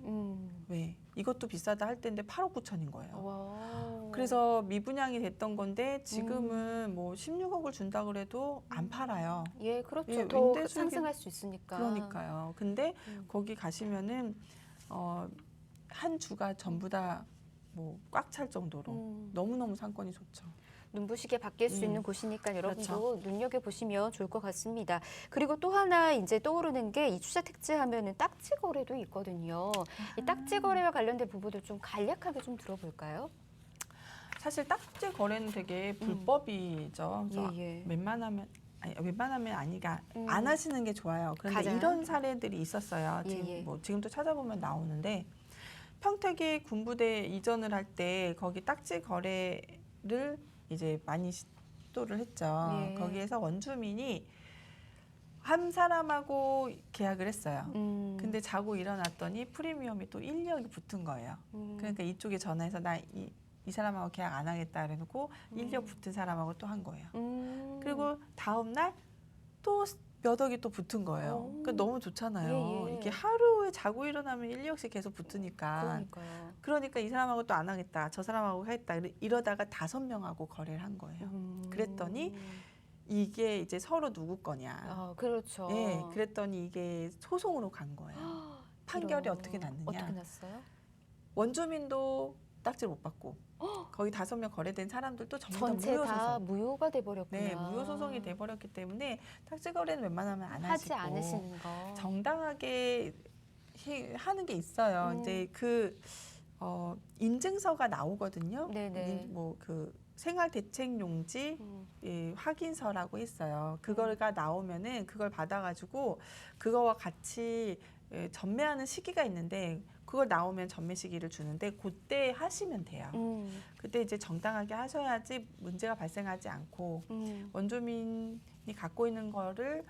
S3: 왜? 이것도 비싸다 할 때인데 8억 9천인 거예요.
S1: 와.
S3: 그래서 미분양이 됐던 건데 지금은 뭐 16억을 준다 그래도 안 팔아요.
S1: 예, 그렇죠.
S3: 예,
S1: 더
S3: 임대 수익이-
S1: 상승할 수 있으니까.
S3: 그러니까요. 근데
S1: 음.
S3: 거기 가시면은 한 주가 전부 다 뭐 꽉 찰 정도로 너무너무 상권이 좋죠.
S1: 눈부시게 바뀔 수
S3: 음.
S1: 있는 곳이니까 여러분도
S3: 그렇죠.
S1: 눈여겨 보시면 좋을 것 같습니다. 그리고 또 하나 이제 떠오르는 게 이주자 택지 하면은 딱지 거래도 있거든요. 이 딱지 거래와 관련된 부분들 좀 간략하게 좀 들어볼까요?
S3: 사실 딱지 거래는 되게 불법이죠. 그래서
S1: 예, 예.
S3: 웬만하면 아니가
S1: 음.
S3: 안 하시는 게 좋아요. 그런데
S1: 가장.
S3: 이런 사례들이 있었어요.
S1: 예,
S3: 지금
S1: 예.
S3: 뭐 지금도 찾아보면 나오는데 평택이 군부대 이전을 할 때 거기 딱지 거래를 이제 많이 시도를 했죠.
S1: 예.
S3: 거기에서 원주민이 한 사람하고 계약을 했어요. 근데 자고 일어났더니 프리미엄이 또 1, 2억이 붙은 거예요. 그러니까 이쪽에 전화해서 나 이 사람하고 계약 안 하겠다 그래놓고 1, 2억 붙은 사람하고 또 한 거예요. 그리고 다음 날 또 몇 억이 또 붙은 거예요. 그러니까 너무 좋잖아요.
S1: 예, 예.
S3: 이게 하루에 자고 일어나면 1, 2억씩 계속 붙으니까.
S1: 그러니까요.
S3: 그러니까 이 사람하고 또 안 하겠다. 저 사람하고 하겠다. 이러다가 5명하고 거래를 한 거예요. 그랬더니 이게 이제 서로 누구 거냐.
S1: 그렇죠.
S3: 예, 그랬더니 이게 소송으로 간 거예요. 판결이
S1: 이런.
S3: 어떻게 났느냐.
S1: 어떻게 났어요?
S3: 원주민도 딱지를 못 받고 거의 5명 거래된 사람들도 전부 다
S1: 전체
S3: 무효
S1: 다
S3: 소송.
S1: 무효가 돼버렸구나.
S3: 네, 무효 소송이 돼버렸기 때문에 딱지 거래는 웬만하면 안
S1: 하지
S3: 하시고
S1: 않으시는 거.
S3: 정당하게 하는 게 있어요. 이제 인증서가 나오거든요.
S1: 네네.
S3: 뭐 그 생활 대책 용지 예, 확인서라고 있어요. 그거가 나오면은 그걸 받아가지고 그거와 같이 전매하는 시기가 있는데 그걸 나오면 전매 시기를 주는데 그때 하시면 돼요. 그때 이제 정당하게 하셔야지 문제가 발생하지 않고 원주민이 갖고 있는 거를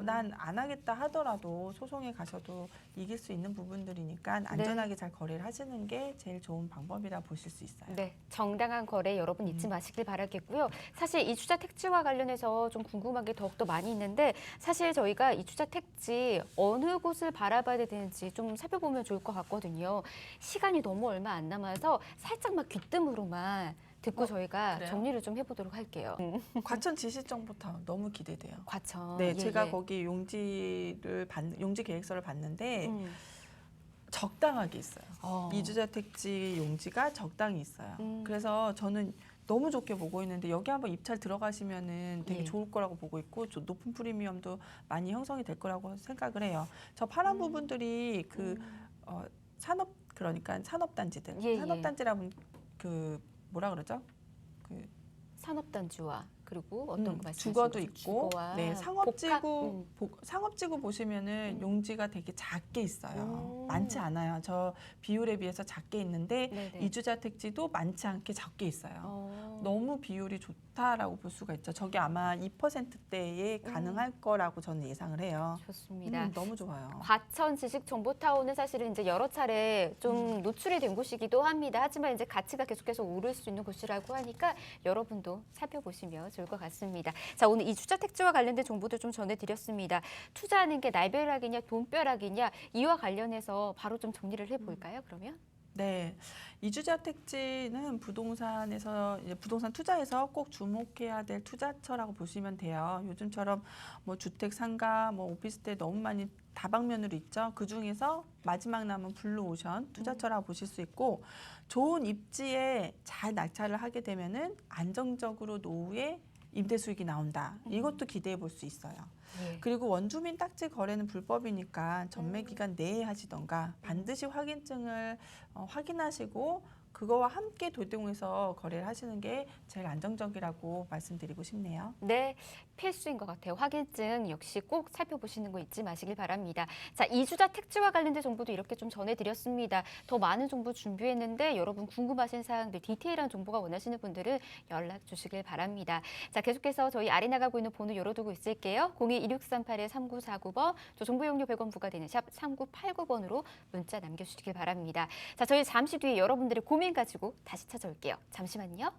S3: 난 안 하겠다 하더라도 소송에 가셔도 이길 수 있는 부분들이니까 안전하게 잘 거래를 하시는 게 제일 좋은 방법이라 보실 수 있어요.
S1: 네, 정당한 거래 여러분 잊지 마시길 바라겠고요. 사실 이주자 택지와 관련해서 좀 궁금한 게 더욱더 많이 있는데 사실 저희가 이주자 택지 어느 곳을 바라봐야 되는지 좀 살펴보면 좋을 것 같거든요. 시간이 너무 얼마 안 남아서 살짝만 귀뜸으로만 듣고 저희가
S3: 그래요?
S1: 정리를 좀 해보도록 할게요.
S3: 과천 지시정부터 너무 기대돼요.
S1: 과천.
S3: 네,
S1: 예,
S3: 제가
S1: 예.
S3: 거기 용지 계획서를 봤는데
S1: 음.
S3: 적당하게 있어요.
S1: 어.
S3: 이주자 택지 용지가 적당히 있어요.
S1: 음.
S3: 그래서 저는 너무 좋게 보고 있는데 여기 한번 입찰 들어가시면은 되게
S1: 예.
S3: 좋을 거라고 보고 있고 높은 프리미엄도 많이 형성이 될 거라고 생각을 해요. 저 파란 부분들이 산업 그러니까 산업단지들,
S1: 예, 예.
S3: 산업단지라면 그 뭐라 그러죠? 그
S1: 산업단지와 그리고 어떤 거 말씀하시는
S3: 주거도
S1: 거죠?
S3: 있고,
S1: 주거와
S3: 네, 상업지구
S1: 복합?
S3: 상업지구 보시면은 용지가 되게 작게 있어요. 많지 않아요. 저 비율에 비해서 작게 있는데
S1: 네네.
S3: 이주자 택지도 많지 않게 적게 있어요.
S1: 어.
S3: 너무 비율이 좋다라고 볼 수가 있죠. 저게 아마 2%대에 가능할 거라고 저는 예상을 해요.
S1: 좋습니다.
S3: 너무 좋아요.
S1: 과천 지식정보타운은 사실은 이제 여러 차례 좀 노출이 된 곳이기도 합니다. 하지만 이제 가치가 계속해서 오를 수 있는 곳이라고 하니까 여러분도 살펴보시면 좋을 것 같습니다. 자, 오늘 이 주자 택지와 관련된 정보도 좀 전해드렸습니다. 투자하는 게 날벼락이냐 돈벼락이냐 이와 관련해서 바로 좀 정리를 해볼까요? 그러면?
S3: 네, 이주자 택지는 부동산에서 이제 부동산 투자에서 꼭 주목해야 될 투자처라고 보시면 돼요. 요즘처럼 뭐 주택, 상가, 뭐 오피스텔 너무 많이 다방면으로 있죠. 그 중에서 마지막 남은 블루오션 투자처라고 보실 수 있고 좋은 입지에 잘 낙찰을 하게 되면은 안정적으로 노후에 임대 수익이 나온다. 이것도 기대해 볼 수 있어요.
S1: 예.
S3: 그리고 원주민 딱지 거래는 불법이니까 전매 기간 내에 하시던가 반드시 확인증을 확인하시고 그거와 함께 돌동해서 거래를 하시는 게 제일 안정적이라고 말씀드리고 싶네요.
S1: 네, 필수인 것 같아요. 확인증 역시 꼭 살펴보시는 거 잊지 마시길 바랍니다. 자, 이주자 택지와 관련된 정보도 이렇게 좀 전해드렸습니다. 더 많은 정보 준비했는데 여러분 궁금하신 사항들, 디테일한 정보가 원하시는 분들은 연락 주시길 바랍니다. 자, 계속해서 저희 아래 나가고 있는 번호 열어두고 있을게요. 02-1638-3949번, 또 정보 이용료 100원 부과되는 샵 3989번으로 문자 남겨주시길 바랍니다. 자, 저희 잠시 뒤에 여러분들의 고민 가지고 다시 찾아올게요. 잠시만요.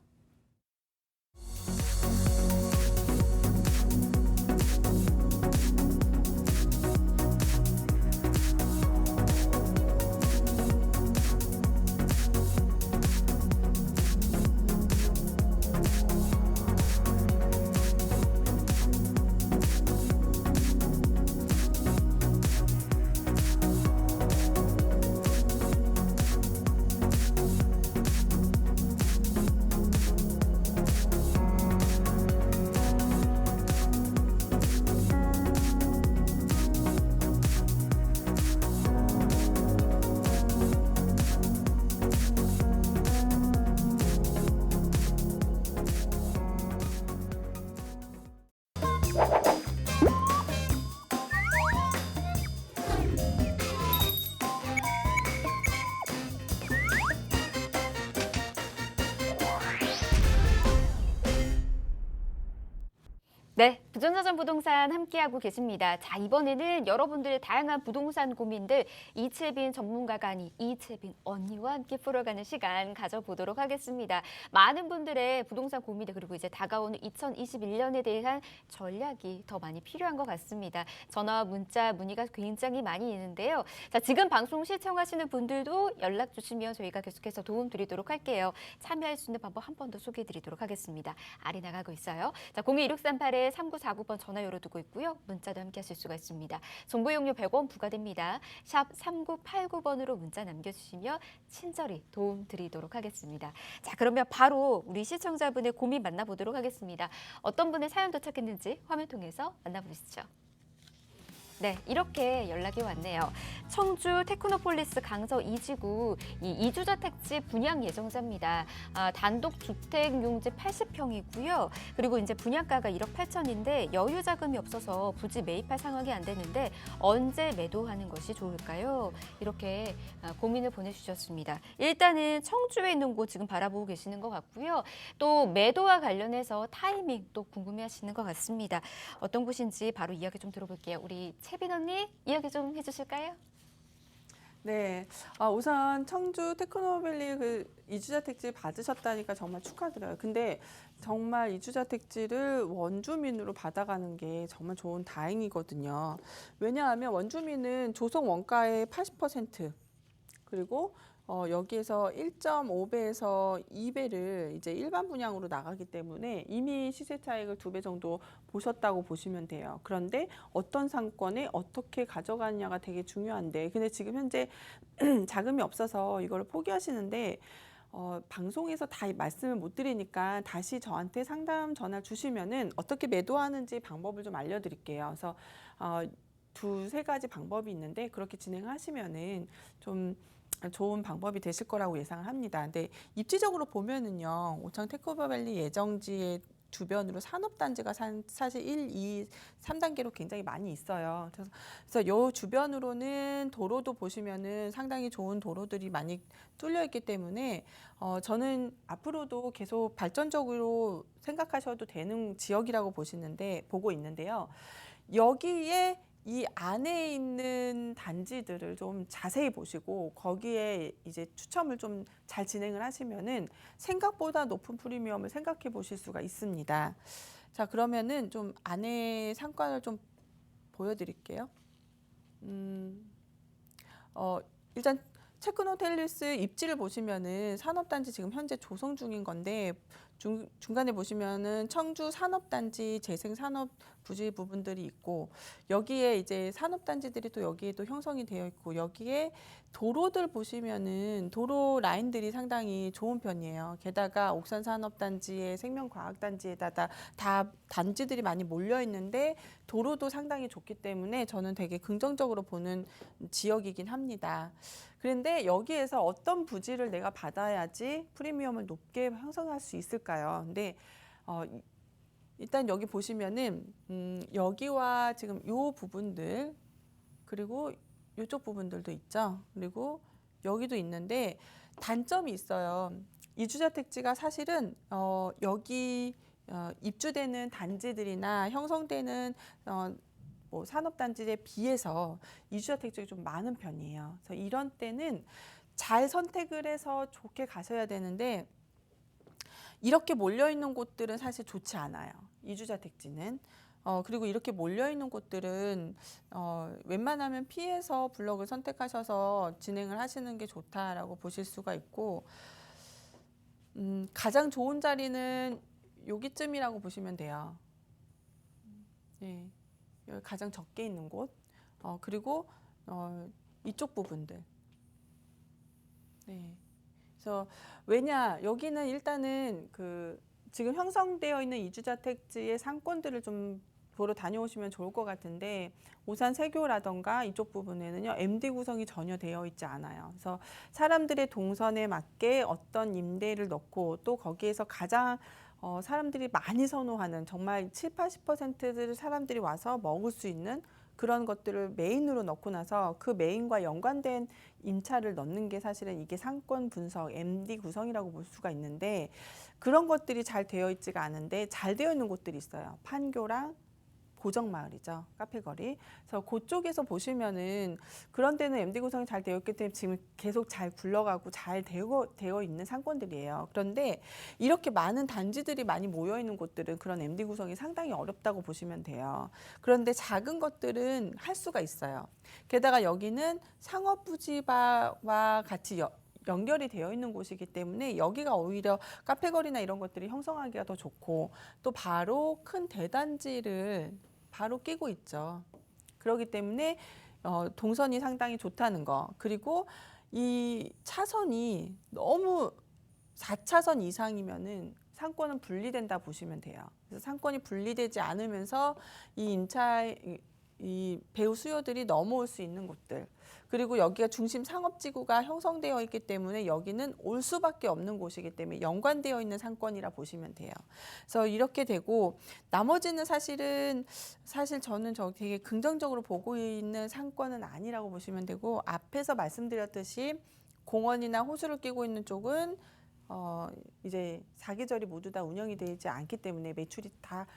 S1: 네, 부전자전 부동산 함께하고 계십니다. 자, 이번에는 여러분들의 다양한 부동산 고민들 이채빈 전문가가 아닌 이채빈 언니와 함께 풀어가는 시간 가져보도록 하겠습니다. 많은 분들의 부동산 고민들 그리고 이제 다가오는 2021년에 대한 전략이 더 많이 필요한 것 같습니다. 전화와 문자, 문의가 굉장히 많이 있는데요. 자, 지금 방송 시청하시는 분들도 연락 주시면 저희가 계속해서 도움 드리도록 할게요. 참여할 수 있는 방법 한 번 더 소개해 드리도록 하겠습니다. 아래 나가고 있어요. 자, 02-1638에 3949번 전화 열어두고 있고요. 문자도 함께 하실 수가 있습니다. 정보 이용료 100원 부과됩니다. 샵 3989번으로 문자 남겨주시면 친절히 도움 드리도록 하겠습니다. 자, 그러면 바로 우리 시청자분의 고민 만나보도록 하겠습니다. 어떤 분의 사연 도착했는지 화면 통해서 만나보시죠. 네, 이렇게 연락이 왔네요. 청주 테크노폴리스 강서 2지구 이 2주자 택지 분양 예정자입니다. 단독 주택 용지 80평이고요. 그리고 이제 분양가가 1억 8천인데 여유 자금이 없어서 부지 매입할 상황이 안 되는데 언제 매도하는 것이 좋을까요? 이렇게 고민을 보내주셨습니다. 일단은 청주에 있는 곳 지금 바라보고 계시는 것 같고요. 또 매도와 관련해서 타이밍 또 궁금해하시는 것 같습니다. 어떤 곳인지 바로 이야기 좀 들어볼게요. 우리 채빈 언니 이야기 좀 해주실까요?
S2: 네, 우선 청주 테크노밸리 그 이주자 택지 받으셨다니까 정말 축하드려요. 근데 정말 이주자 택지를 원주민으로 받아가는 게 정말 좋은 다행이거든요. 왜냐하면 원주민은 조성 원가의 80% 그리고 여기에서 1.5배에서 2배를 이제 일반 분양으로 나가기 때문에 이미 시세 차익을 2배 정도 보셨다고 보시면 돼요. 그런데 어떤 상권에 어떻게 가져가느냐가 되게 중요한데, 근데 지금 현재 자금이 없어서 이걸 포기하시는데 방송에서 다 말씀을 못 드리니까 다시 저한테 상담 전화 주시면은 어떻게 매도하는지 방법을 좀 알려드릴게요. 그래서 두세 가지 방법이 있는데 그렇게 진행하시면은 좀 좋은 방법이 되실 거라고 예상을 합니다. 근데 입지적으로 보면은요, 오창 테크노밸리 예정지의 주변으로 산업단지가 사실 1, 2, 3단계로 굉장히 많이 있어요. 그래서 요 주변으로는 도로도 보시면은 상당히 좋은 도로들이 많이 뚫려 있기 때문에 저는 앞으로도 계속 발전적으로 생각하셔도 되는 지역이라고 보고 있는데요. 여기에 이 안에 있는 단지들을 좀 자세히 보시고 거기에 이제 추첨을 좀 잘 진행을 하시면은 생각보다 높은 프리미엄을 생각해 보실 수가 있습니다. 자, 그러면은 좀 안에 상권을 좀 보여드릴게요. 일단 테크노텔리스 입지를 보시면은 산업단지 지금 현재 조성 중인 건데 중간에 보시면은 청주 산업단지 재생산업 부지 부분들이 있고 여기에 이제 산업단지들이 또 여기에 또 형성이 되어 있고 여기에 도로들 보시면은 도로 라인들이 상당히 좋은 편이에요. 게다가 옥산 산업단지에 생명과학단지에다 다 단지들이 많이 몰려 있는데 도로도 상당히 좋기 때문에 저는 되게 긍정적으로 보는 지역이긴 합니다. 그런데 여기에서 어떤 부지를 내가 받아야지 프리미엄을 높게 형성할 수 있을까요? 근데 일단 여기 보시면은 여기와 지금 요 부분들 그리고 이쪽 부분들도 있죠. 그리고 여기도 있는데 단점이 있어요. 이주자택지가 사실은 여기 입주되는 단지들이나 형성되는 뭐 산업단지에 비해서 이주자택지가 좀 많은 편이에요. 그래서 이런 때는 잘 선택을 해서 좋게 가셔야 되는데 이렇게 몰려있는 곳들은 사실 좋지 않아요. 이주자택지는. 그리고 이렇게 몰려있는 곳들은 웬만하면 피해서 블럭을 선택하셔서 진행을 하시는 게 좋다라고 보실 수가 있고 가장 좋은 자리는 여기쯤이라고 보시면 돼요. 네. 여기 가장 적게 있는 곳, 그리고 이쪽 부분들. 네. 그래서 왜냐 여기는 일단은 그 지금 형성되어 있는 이주자택지의 상권들을 좀 보러 다녀오시면 좋을 것 같은데 오산 세교라던가 이쪽 부분에는요 MD 구성이 전혀 되어 있지 않아요. 그래서 사람들의 동선에 맞게 어떤 임대를 넣고 또 거기에서 가장 사람들이 많이 선호하는 정말 70~80%들 사람들이 와서 먹을 수 있는 그런 것들을 메인으로 넣고 나서 그 메인과 연관된 임차를 넣는 게 사실은 이게 상권 분석, MD 구성이라고 볼 수가 있는데 그런 것들이 잘 되어 있지가 않은데 잘 되어 있는 곳들이 있어요. 판교랑 고정마을이죠. 카페거리. 그래서 그쪽에서 보시면은 그런 데는 MD 구성이 잘 되어 있기 때문에 지금 계속 잘 굴러가고 잘 되어 있는 상권들이에요. 그런데 이렇게 많은 단지들이 많이 모여 있는 곳들은 그런 MD 구성이 상당히 어렵다고 보시면 돼요. 그런데 작은 것들은 할 수가 있어요. 게다가 여기는 상업부지와 같이 연결이 되어 있는 곳이기 때문에 여기가 오히려 카페거리나 이런 것들이 형성하기가 더 좋고 또 바로 큰 대단지를 바로 끼고 있죠. 그렇기 때문에 동선이 상당히 좋다는 거. 그리고 이 차선이 너무 4차선 이상이면은 상권은 분리된다 보시면 돼요. 그래서 상권이 분리되지 않으면서 이 배우 수요들이 넘어올 수 있는 곳들. 그리고 여기가 중심 상업지구가 형성되어 있기 때문에 여기는 올 수밖에 없는 곳이기 때문에 연관되어 있는 상권이라 보시면 돼요. 그래서 이렇게 되고 나머지는 사실 저는 되게 긍정적으로 보고 있는 상권은 아니라고 보시면 되고 앞에서 말씀드렸듯이 공원이나 호수를 끼고 있는 쪽은 이제 사계절이 모두 다 운영이 되지 않기 때문에 매출이 다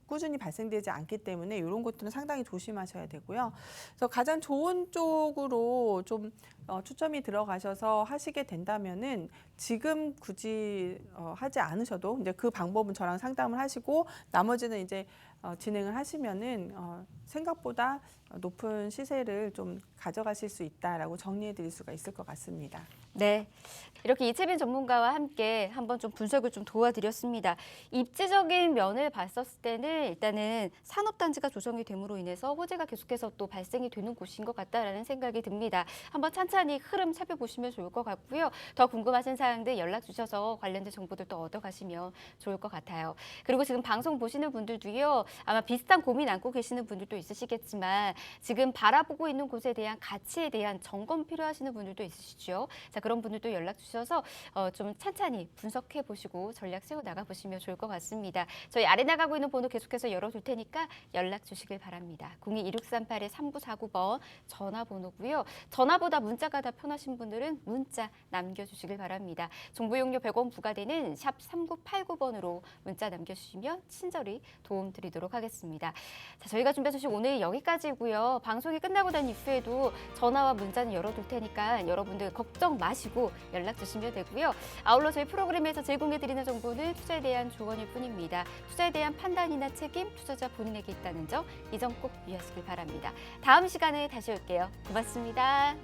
S2: 꾸준히 발생되지 않기 때문에 이런 것들은 상당히 조심하셔야 되고요. 그래서 가장 좋은 쪽으로 좀 초점이 들어가셔서 하시게 된다면은 지금 굳이 하지 않으셔도 이제 그 방법은 저랑 상담을 하시고 나머지는 이제 진행을 하시면은 생각보다 높은 시세를 좀 가져가실 수 있다라고 정리해 드릴 수가 있을 것 같습니다.
S1: 네, 이렇게 이채빈 전문가와 함께 한번 좀 분석을 좀 도와드렸습니다. 입지적인 면을 봤었을 때는 일단은 산업단지가 조성이 됨으로 인해서 호재가 계속해서 또 발생이 되는 곳인 것 같다라는 생각이 듭니다. 한번 찬찬히 흐름 살펴보시면 좋을 것 같고요. 더 궁금하신 사항들 연락 주셔서 관련된 정보들 또 얻어가시면 좋을 것 같아요. 그리고 지금 방송 보시는 분들도요. 아마 비슷한 고민 안고 계시는 분들도 있으시겠지만 지금 바라보고 있는 곳에 대한 가치에 대한 점검 필요하시는 분들도 있으시죠. 자, 그런 분들도 연락 주셔서 좀 찬찬히 분석해 보시고 전략 세워 나가 보시면 좋을 것 같습니다. 저희 아래 나가고 있는 번호 계속해서 열어둘 테니까 연락 주시길 바랍니다. 02-2638-3949번 전화번호고요. 전화보다 문자가 더 편하신 분들은 문자 남겨주시길 바랍니다. 정보 용료 100원 부과되는 샵 3989번으로 문자 남겨주시면 친절히 도움 드리도록 하겠습니다. 자, 저희가 준비한 소식 오늘 여기까지고요. 방송이 끝나고 난 이후에도 전화와 문자는 열어둘 테니까 여러분들 걱정 마시고 연락 주시면 되고요. 아울러 저희 프로그램에서 제공해드리는 정보는 투자에 대한 조언일 뿐입니다. 투자에 대한 판단이나 책임 투자자 본인에게 있다는 점, 이 점 꼭 유의하시길 바랍니다. 다음 시간에 다시 올게요. 고맙습니다.